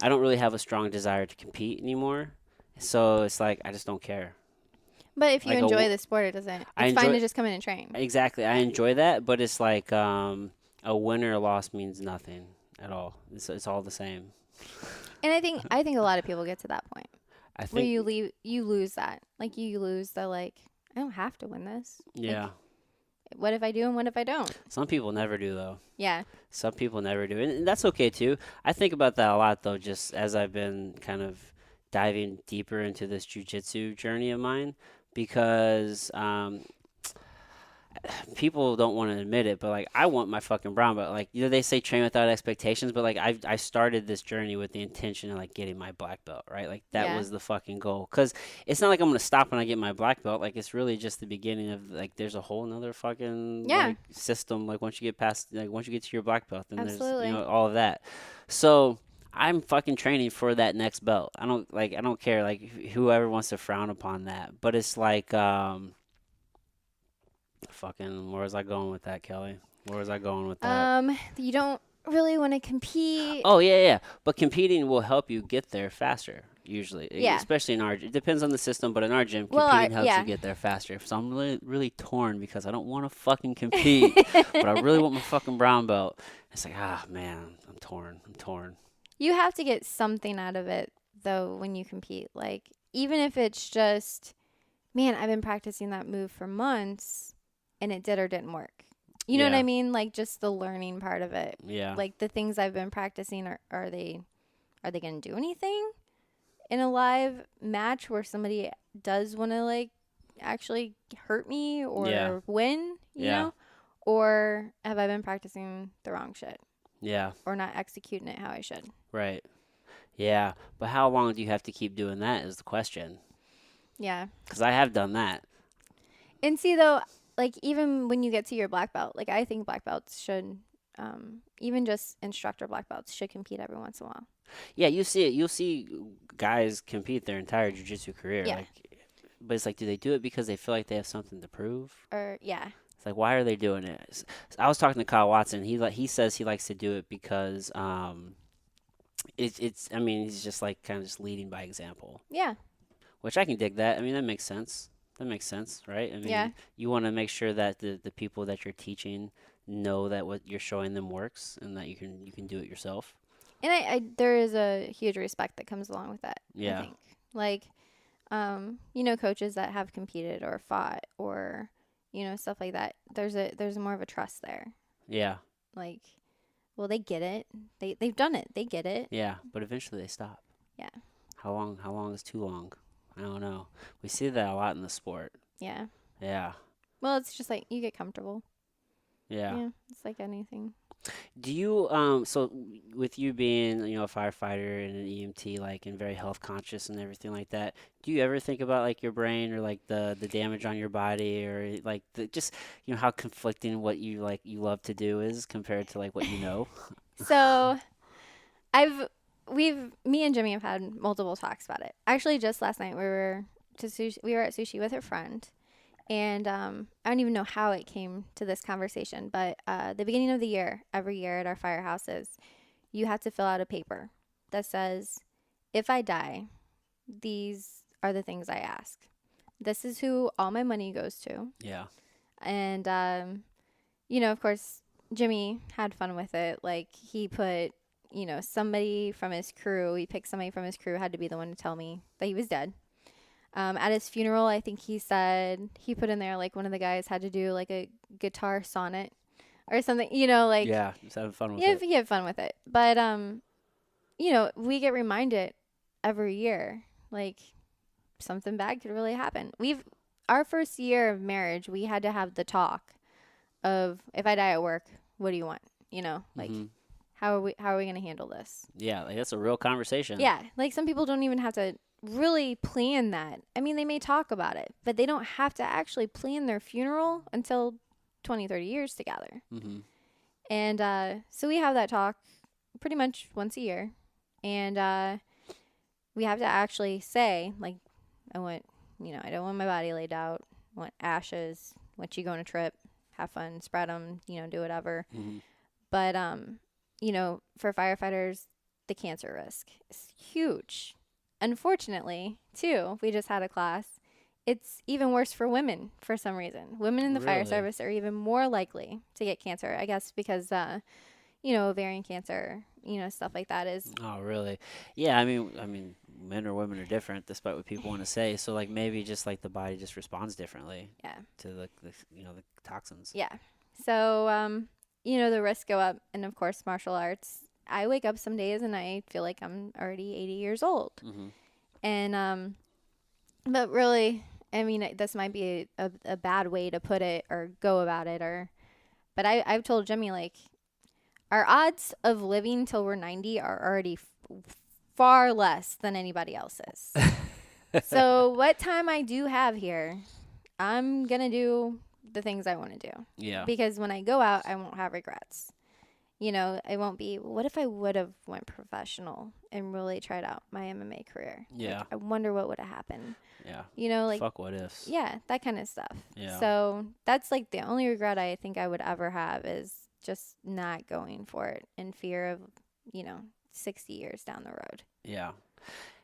I don't really have a strong desire to compete anymore. So it's like I just don't care. But if you Like enjoy the sport, it doesn't. I It's fine enjoy to just come in and train. exactly. I enjoy that, but it's like a win or a loss means nothing at all. It's all the same. And I think a lot of people get to that point I where think you lose that. Like you lose the like I don't have to win this. yeah. What if I do and what if I don't? Some people never do though. Yeah. Some people never do, and that's okay too. I think about that a lot though, just as I've been kind of diving deeper into this jujitsu journey of mine, because people don't want to admit it, but like I want my fucking brown belt. Like they say train without expectations, but like I started this journey with the intention of like getting my black belt, right? Like that Yeah. was the fucking goal. Cause it's not like I'm gonna stop when I get my black belt. Like it's really just the beginning of like there's a whole nother fucking Yeah. like system. Like once you get past like once you get to your black belt, then Absolutely. there's all of that. So I'm fucking training for that next belt. I don't care like whoever wants to frown upon that, but it's like fucking, where was I going with that, Kelly? Where was I going with that? You don't really want to compete. Oh yeah. But competing will help you get there faster, usually. Yeah. Especially in our. It depends on the system, but in our gym, Well, competing helps yeah. you get there faster. So I'm really, really torn because I don't want to fucking compete, but I really want my fucking brown belt. It's like, man, I'm torn. I'm torn. You have to get something out of it though when you compete. Like even if it's just, man, I've been practicing that move for months and it did or didn't work. You know what Yeah. I mean? Like just the learning part of it. Yeah. Like the things I've been practicing are they going to do anything in a live match where somebody does want to like actually hurt me or Yeah. win, you Yeah. know? Or have I been practicing the wrong shit Yeah. or not executing it how I should? Right. Yeah. But how long do you have to keep doing that is the question. Yeah. Because I have done that. And see though, like even when you get to your black belt, like I think black belts should, even just instructor black belts should compete every once in a while. Yeah, you see it. You'll see guys compete their entire jiu-jitsu career. Yeah. Like, but it's like, do they do it because they feel like they have something to prove? Or yeah, It's like, why are they doing it? I was talking to Kyle Watson. He says he likes to do it because it's I mean, he's just like kind of just leading by example, Yeah. which I can dig that. I mean, that makes sense. That makes sense, right? I Yeah. mean, you want to make sure that the people that you're teaching know that what you're showing them works and that you can do it yourself. And I there is a huge respect that comes along with that, I Yeah. think. Like, coaches that have competed or fought or, stuff like that. There's more of a trust there. Yeah. Like, well, they get it. They've done it. They get it. Yeah, but eventually they stop. Yeah. How long is too long? I don't know. We see that a lot in the sport. Yeah. Yeah. Well, it's just like you get comfortable. Yeah. Yeah. It's like anything. Do you so with you being, a firefighter and an EMT like and very health conscious and everything like that, do you ever think about like your brain or like the damage on your body or like the just how conflicting what you love to do is compared to like what you know? So I've me and Jimmy have had multiple talks about it. Actually, just last night we were at sushi with a friend, and I don't even know how it came to this conversation, but the beginning of the year, every year at our firehouses, you have to fill out a paper that says, if I die, these are the things I ask. This is who all my money goes to. Yeah. And, of course, Jimmy had fun with it. Like, he put, somebody from his crew, he picked somebody from his crew, had to be the one to tell me that he was dead. At his funeral, I think he said he put in there like one of the guys had to do like a guitar sonnet or something, like Yeah, just having fun with yeah, it. he had fun with it. But we get reminded every year, like something bad could really happen. Our first year of marriage, we had to have the talk of if I die at work, what do you want? Like Hmm. how are we going to handle this? Yeah, like that's a real conversation. Yeah, like some people don't even have to really plan that. I mean, they may talk about it, but they don't have to actually plan their funeral until 20, 30 years together. Hmm. And so we have that talk pretty much once a year. And we have to actually say, like, I want, I don't want my body laid out. I want ashes. I want you go on a trip, have fun, spread them, do whatever. Hmm. But, for firefighters, the cancer risk is huge. Unfortunately, too, we just had a class. It's even worse for women for some reason. Women in the fire Really? service are even more likely to get cancer, I guess, because, ovarian cancer, stuff like that is, Oh, really? Yeah, I mean, men or women are different, despite what people want to say. So, like, maybe just like the body just responds differently yeah. to the toxins. Yeah. So, the risks go up. And of course, martial arts. I wake up some days and I feel like I'm already 80 years old. Hmm. And, but really, I mean, this might be a bad way to put it or go about it, but I've told Jimmy, like, our odds of living till we're 90 are already far less than anybody else's. So, what time I do have here, I'm going to do the things I want to do. Yeah. Because when I go out, I won't have regrets. I won't be, what if I would have went professional and really tried out my MMA career? Yeah. Like, I wonder what would have happened. Yeah. Like, Fuck what ifs. yeah, that kind of stuff. Yeah. So that's like the only regret I think I would ever have is just not going for it in fear of, 60 years down the road. Yeah.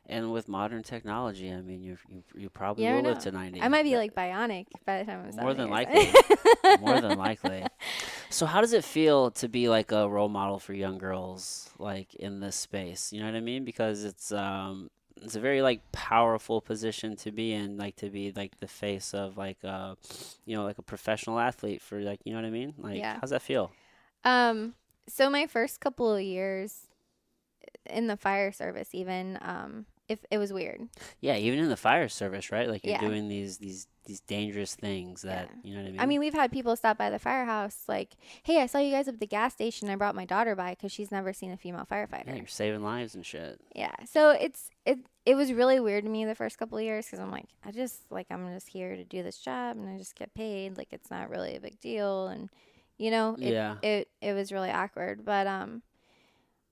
And with modern technology, I mean, you probably You will never live know. to 90. I might be like bionic by the time I'm More 70 than years likely. old. More than likely. So how does it feel to be like a role model for young girls like in this space? You know what I mean? Because it's a very like powerful position to be in, like to be like the face of like like a professional athlete for like, you know what I mean? Like Yeah. how's that feel? So my first couple of years in the fire service, even, if it was weird. Yeah, even in the fire service, right? Like you're Yeah. doing these dangerous things that, Yeah. you know what I mean? I mean, we've had people stop by the firehouse like, hey, I saw you guys up at the gas station. I brought my daughter by because she's never seen a female Yeah, firefighter. you're saving lives and shit. Yeah. So it was really weird to me the first couple of years because I'm like, I'm just here to do this job and I just get paid. Like, it's not really a big deal. And, Yeah. it was really awkward. But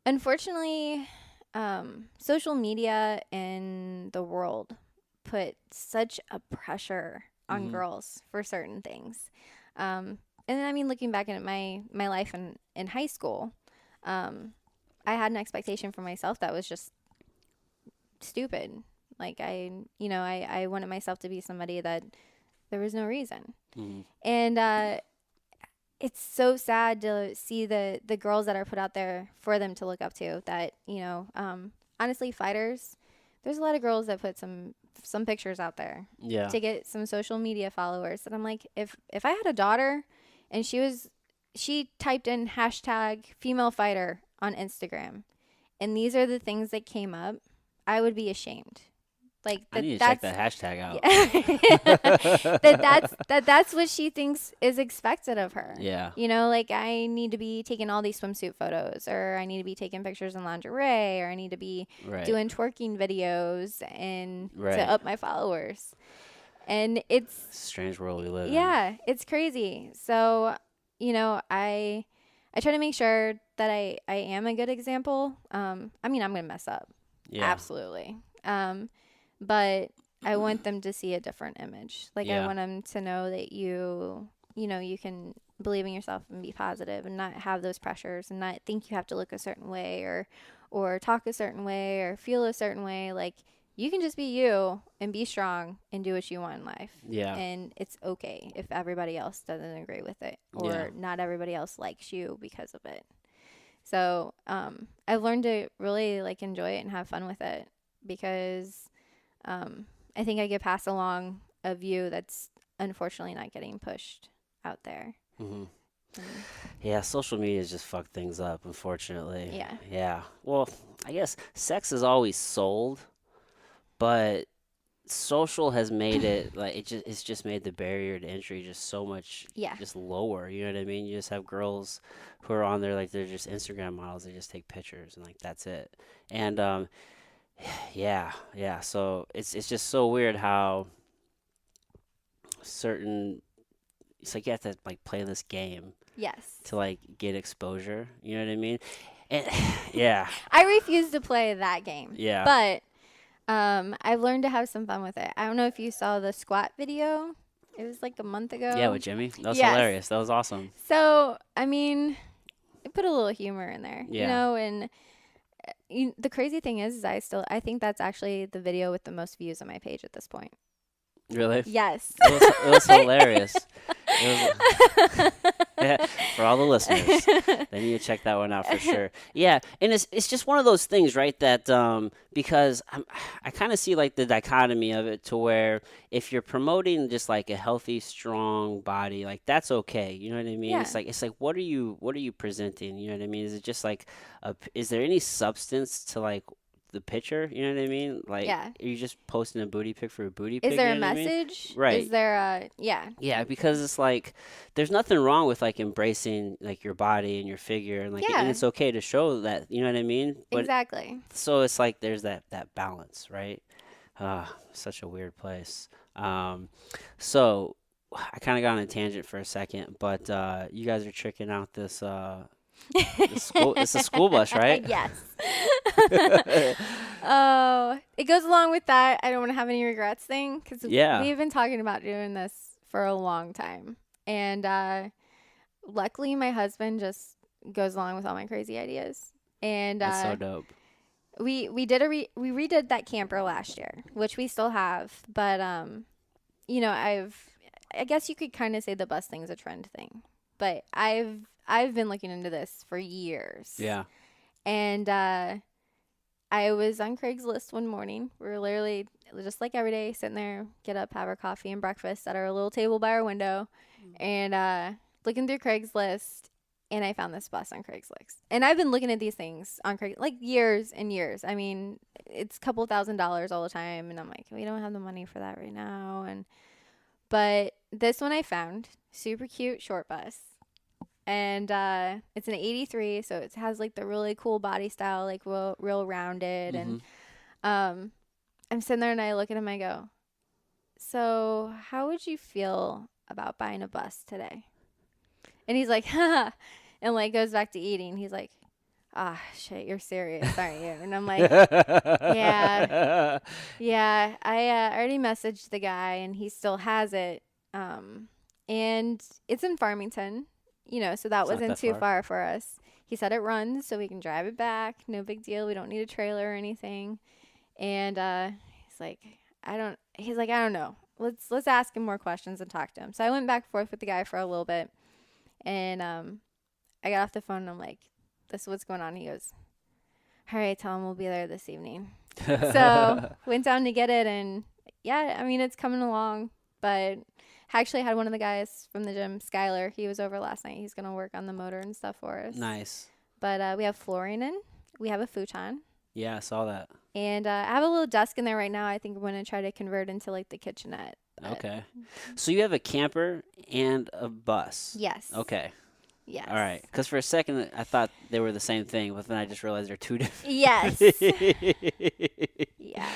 unfortunately, social media and the world put such a pressure on Mhm. girls for certain things. And then, I mean, looking back at my life in high school, I had an expectation for myself that was just stupid. Like I wanted myself to be somebody that there was no reason. Mm-hmm. And it's so sad to see the girls that are put out there for them to look up to that, honestly, fighters, there's a lot of girls that put some pictures out there Yeah. to get some social media followers. And I'm like, if I had a daughter and she typed in hashtag female fighter on Instagram and these are the things that came up, I would be ashamed. Like I need to check that's that hashtag out. yeah. that's what she thinks is expected of her. Yeah. Like I need to be taking all these swimsuit photos, or I need to be taking pictures in lingerie, or I need to be Right. doing twerking videos and Right. to up my followers. And it's Strange world we live in. yeah, it's crazy. So, I try to make sure that I am a good example. I'm gonna mess up. Yeah. Absolutely. But I want them to see a different image. Like I Yeah. want them to know that you can believe in yourself and be positive and not have those pressures and not think you have to look a certain way or talk a certain way or feel a certain way. Like you can just be you and be strong and do what you want in life. Yeah. And it's okay if everybody else doesn't agree with it or Yeah. not everybody else likes you because of it. So I've learned to really like enjoy it and have fun with it because I think I get passed along a view that's unfortunately not getting pushed out there. Mm-hmm. And Yeah, social media has just fucked things up, unfortunately. yeah. Yeah. Well, I guess sex is always sold, but social has made it like it's just made the barrier to entry just so much Yeah. just lower. You know what I mean? You just have girls who are on there like they're just Instagram models. They just take pictures and like that's it. And yeah, yeah. So it's just so weird how certain it's like you have to like play this game Yes. to like get exposure. You know what I mean? And yeah, I refuse to play that game. yeah, But I've learned to have some fun with it. I don't know if you saw the squat video. It was like a month ago. yeah. With Jimmy, that was Yes. hilarious. That was awesome. So, I put a little humor in there, Yeah. and the crazy thing is I think that's actually the video with the most views on my page at this point. Really? Yes. It was hilarious. Yeah, for all the listeners, they need to check that one out for sure. Yeah, and it's just one of those things, right? That because I kind of see like the dichotomy of it to where if you're promoting just like a healthy, strong body, like that's okay. You know what I mean? Yeah. It's like what are you presenting? You know what I mean? Is it just like is there any substance to like the picture? You know what I mean? Like, Yeah. are you just posting a booty pic for a booty pic? Is there you a know what I mean? message? Right. Is there a yeah? Yeah, because it's like there's nothing wrong with like embracing like your body and your figure and like Yeah. and it's okay to show that, you know what I mean? But Exactly. so it's like there's that balance, right? Such a weird place. So I kind of got on a tangent for a second, but you guys are checking out this school. It's a school bus, right? Yes. Oh, it goes along with that. I don't want to have any regrets thing because Yeah. we've been talking about doing this for a long time, and luckily my husband just goes along with all my crazy ideas. And That's so dope. we redid that camper last year, which we still have, but I guess you could kind of say the bus thing's a trend thing, but I've been looking into this for years. Yeah. And I was on Craigslist one morning. We were literally just like every day sitting there, get up, have our coffee and breakfast at our little table by our window, and looking through Craigslist. And I found this bus on Craigslist. And I've been looking at these things on Craigslist like years and years. I mean, it's a couple $1,000s all the time. And I'm like, we don't have the money for that right now. But this one I found, super cute short bus. And it's an 83, so it has like the really cool body style, like real rounded. Mhm. And I'm sitting there and I look at him, I go, so how would you feel about buying a bus today? And he's like, ha, and like goes back to eating. He's like, ah, shit, you're serious, aren't you? And I'm like, yeah, I already messaged the guy and he still has it. And it's in Farmington, so that It's not wasn't that too far. far for us. He said it runs, so we can drive it back. No big deal. We don't need a trailer or anything. And he's like, I don't know. Let's ask him more questions and talk to him. So I went back and forth with the guy for a little bit, and I got off the phone and I'm like, this is what's going on. He goes, all right, tell him we'll be there this evening. So went down to get it, and yeah, I mean, it's coming along. But I actually had one of the guys from the gym, Skylar. He was over last night. He's going to work on the motor and stuff for us. Nice. But we have flooring in. We have a futon. Yeah, I saw that. And I have a little desk in there right now. I think I'm going to try to convert into like the kitchenette. Okay. So you have a camper and a bus. Yes. Okay. Yes. All right. Because for a second I thought they were the same thing, but then I just realized they're two different. Yes. Yeah.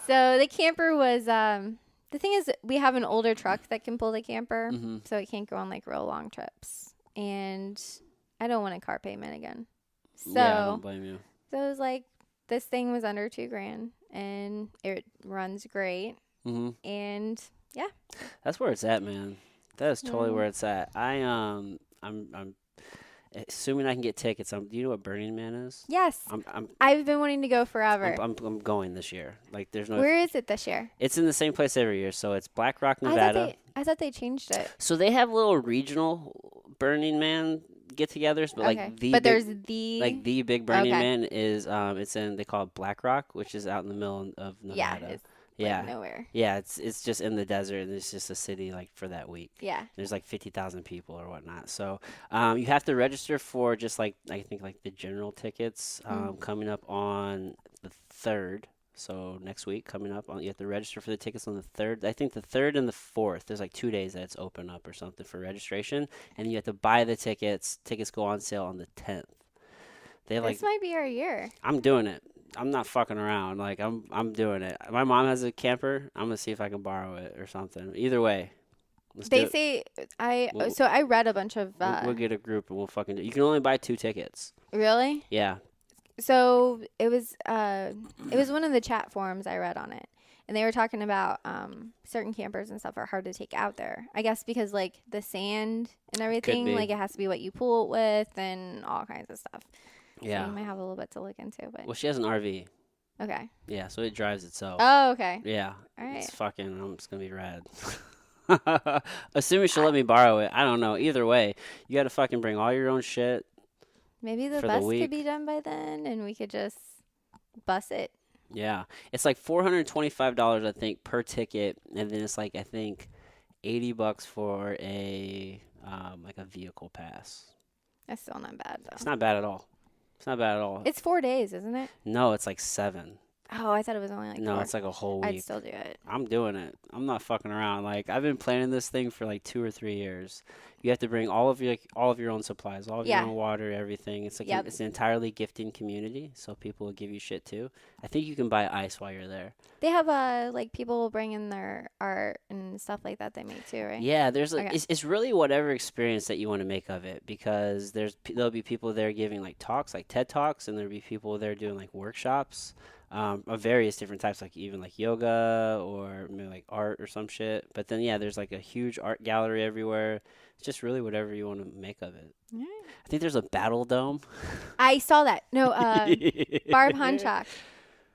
So the camper was the thing is we have an older truck that can pull the camper, so it can't go on like real long trips. And I don't want a car payment again. So yeah, I don't blame you. So it was like this thing was under $2,000 and it runs great. And yeah. That's where it's at, man. That is totally where it's at. I'm assuming I can get tickets. Do you know what Burning Man is? Yes. I've been wanting to go forever. I'm going this year. Like, there's no. Where is it this year? It's in the same place every year. So it's Black Rock, Nevada. I thought they changed it. So they have little regional Burning Man get-togethers, but there's the big Burning Man is they call it Black Rock, which is out in the middle of Nevada. Yeah. It's like nowhere. Yeah, it's just in the desert, and it's just a city like for that week. Yeah. There's like 50,000 people or whatnot. So you have to register for just like I think like the general tickets coming up on the 3rd. So next week coming up, you have to register for the tickets on the 3rd. I think the 3rd and the 4th. There's like 2 days that it's open up or something for registration, and you have to buy the tickets. Tickets go on sale on the 10th. This might be our year. I'm doing it. I'm not fucking around. Like I'm doing it. My mom has a camper. I'm gonna see if I can borrow it or something. Either way, I read a bunch of. We'll get a group and we'll fucking do it. You can only buy 2 tickets. Really? Yeah. So it was one of the chat forums I read on it, and they were talking about certain campers and stuff are hard to take out there. I guess because like the sand and everything, like it has to be what you pull it with and all kinds of stuff. Yeah. So you might have a little bit to look into, but. Well, she has an RV. Okay. Yeah, so it drives itself. Oh, okay. Yeah. All right. It's gonna be rad. Assuming she'll let me borrow it. I don't know. Either way, you got to fucking bring all your own shit. Maybe the bus could be done by then, and we could just bus it. Yeah, it's like $425 I think per ticket, and then it's like I think $80 for a like a vehicle pass. That's still not bad though. It's not bad at all. It's 4 days, isn't it? No, it's like 7. Oh, I thought it was only like 4. No, it's like a whole week. I'd still do it. I'm doing it. I'm not fucking around. Like I've been planning this thing for like 2 or 3 years. You have to bring all of your own supplies, all of your own water, everything. It's like it's an entirely gifting community, so people will give you shit too. I think you can buy ice while you're there. They have like people will bring in their art and stuff like that they make too, right? Yeah, it's really whatever experience that you want to make of it, because there'll be people there giving like talks, like TED Talks, and there'll be people there doing like workshops. Of various different types, like even like yoga or maybe like art or some shit. But then there's like a huge art gallery everywhere. It's just really whatever you want to make of it. Yeah. I think there's a battle dome. I saw that. No, Barb Hanchak.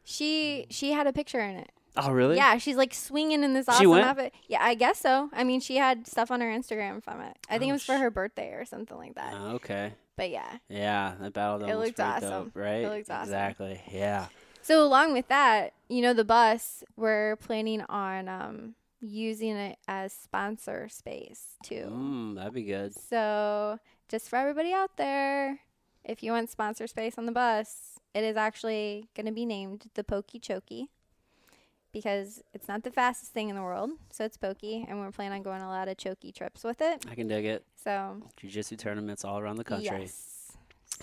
She had a picture in it. Oh, really? Yeah, she's like swinging in this awesome outfit. Yeah, I guess so. I mean, she had stuff on her Instagram from it. I think it was for her birthday or something like that. Okay. But yeah. Yeah, that battle dome was pretty awesome. Dope, right? It looks awesome. Exactly. Yeah. So along with that, the bus, we're planning on using it as sponsor space too. That'd be good. So just for everybody out there, if you want sponsor space on the bus, it is actually going to be named the Pokey Chokey, because it's not the fastest thing in the world. So it's pokey, and we're planning on going a lot of chokey trips with it. I can dig it. So jiu-jitsu tournaments all around the country. Yes.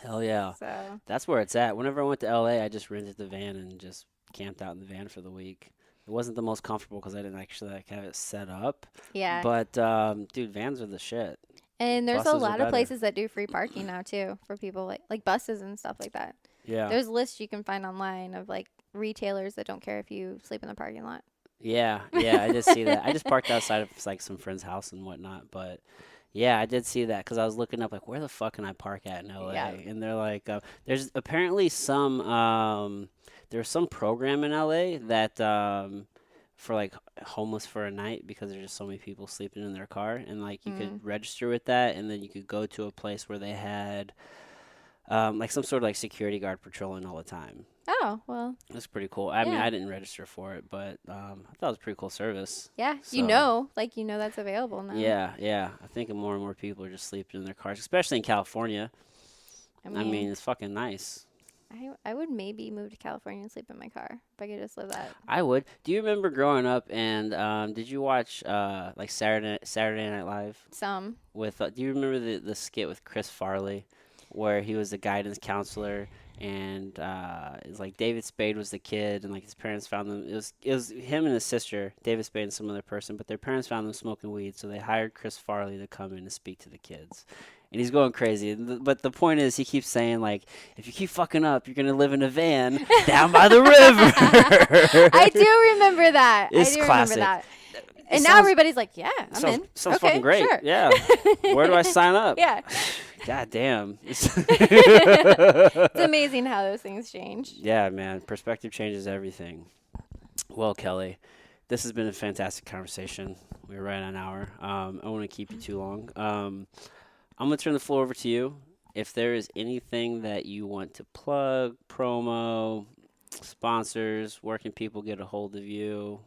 Hell yeah. So that's where it's at. Whenever I went to LA, I just rented the van and just camped out in the van for the week. It wasn't the most comfortable because I didn't actually have it set up. Yeah. But dude, vans are the shit. And there's a lot of places that do free parking now too for people like buses and stuff like that. Yeah. There's lists you can find online of like retailers that don't care if you sleep in the parking lot. Yeah, I just see that. I just parked outside of like some friend's house and whatnot, but Yeah, I did see that because I was looking up like where the fuck can I park at in Yeah. LA? And they're like, there's apparently there's some program in LA that for like homeless for a night because there's just so many people sleeping in their car, and like you could Mm. register with that, and then you could go to a place where they had like some sort of like security guard patrolling all the time. Oh, well, That's pretty cool. I mean, yeah. I didn't register for it, but I thought it was a pretty cool service. Yeah, So. like that's available now. Yeah, yeah. I think more and more people are just sleeping in their cars, especially in California. I I mean, mean, it's fucking nice. I would maybe move to California and sleep in my car if I could just live that. I would. Do you remember growing up and did you watch like Saturday Night Live Some. with do you remember the skit with Chris Farley where he was a guidance counselor and it's like David Spade was the kid and like his parents found them it was him and his sister, David Spade and some other person, but their parents found them smoking weed, so they hired Chris Farley to come in and speak to the kids. And he's going crazy. But the point is, he keeps saying, like, if you keep fucking up, you're going to live in a van down by the I river. do remember that. It's I do remember classic. that. It And now sounds, everybody's like, yeah, I'm sounds, in. sounds Okay, fucking great. sure. Yeah. Where do I sign up? Yeah. God damn. It's amazing how those things change. Yeah, man. Perspective changes everything. Well, Kelly, this has been a fantastic conversation. We're right on an hour. I don't want to keep you too long. I'm going to turn the floor over to you. If there is anything that you want to plug, promo, sponsors, where can people get a hold of you?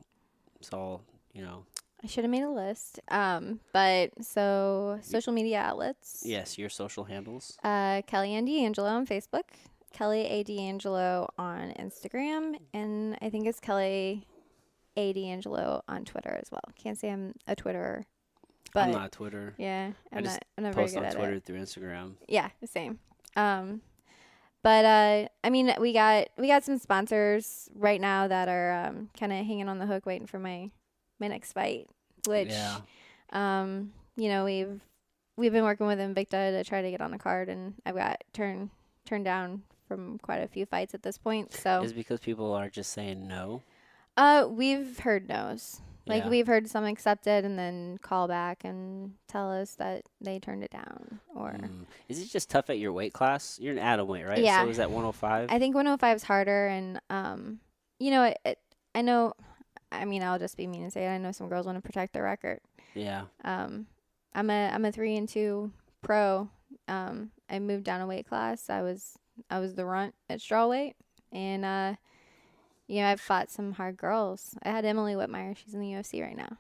It's all, you know. I should have made a list. But so social media outlets. Yes, your social handles. Kelly Ann D'Angelo on Facebook, Kelly A D'Angelo on Instagram, and I think it's Kelly A D'Angelo on Twitter as well. Can't say I'm a Twitterer, but I'm not a Twitter. yeah, I just I'm not very post good on at Twitter it. through Instagram. Yeah, the same. But I mean, we got some sponsors right now that are kind of hanging on the hook, waiting for my next fight, which Yeah. we've been working with Invicta to try to get on the card, and I've got turned down from quite a few fights at this point. So Is it because people are just saying no? we've heard no's. Like Yeah. we've heard some accepted and then call back and tell us that they turned it down. Or Is it just tough at your weight class? You're an atom weight, right? Yeah. So is that 105? I think 105 is harder, and I know. I mean, I'll just be mean and say it. I know some girls want to protect their record. Yeah. I'm a 3-2 pro. I moved down a weight class. I was the runt at strawweight, and I've fought some hard girls. I had Emily Whitmire. She's in the UFC right now.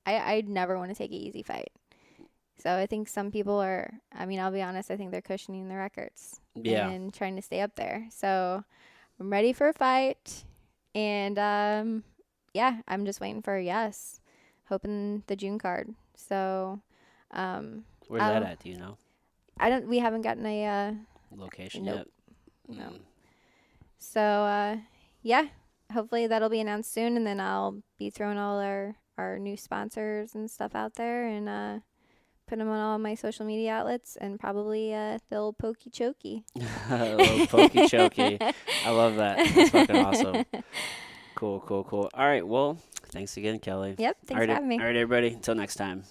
I'd never want to take an easy fight. So I think some people are. I mean, I'll be honest. I think they're cushioning their records Yeah. and trying to stay up there. So I'm ready for a fight, and I'm just waiting for a yes. Hoping the June card. So, Where's that at? Do you know? We haven't gotten a, Location nope. yet? No. Mm. So, hopefully that'll be announced soon, and then I'll be throwing all our new sponsors and stuff out there, and put them on all my social media outlets, and probably the old pokey chokey. A little pokey chokey. I love that. That's fucking awesome. Cool. All right. Well, thanks again, Kelly. Yep, thanks All right, for having me. All right, everybody. Until next time.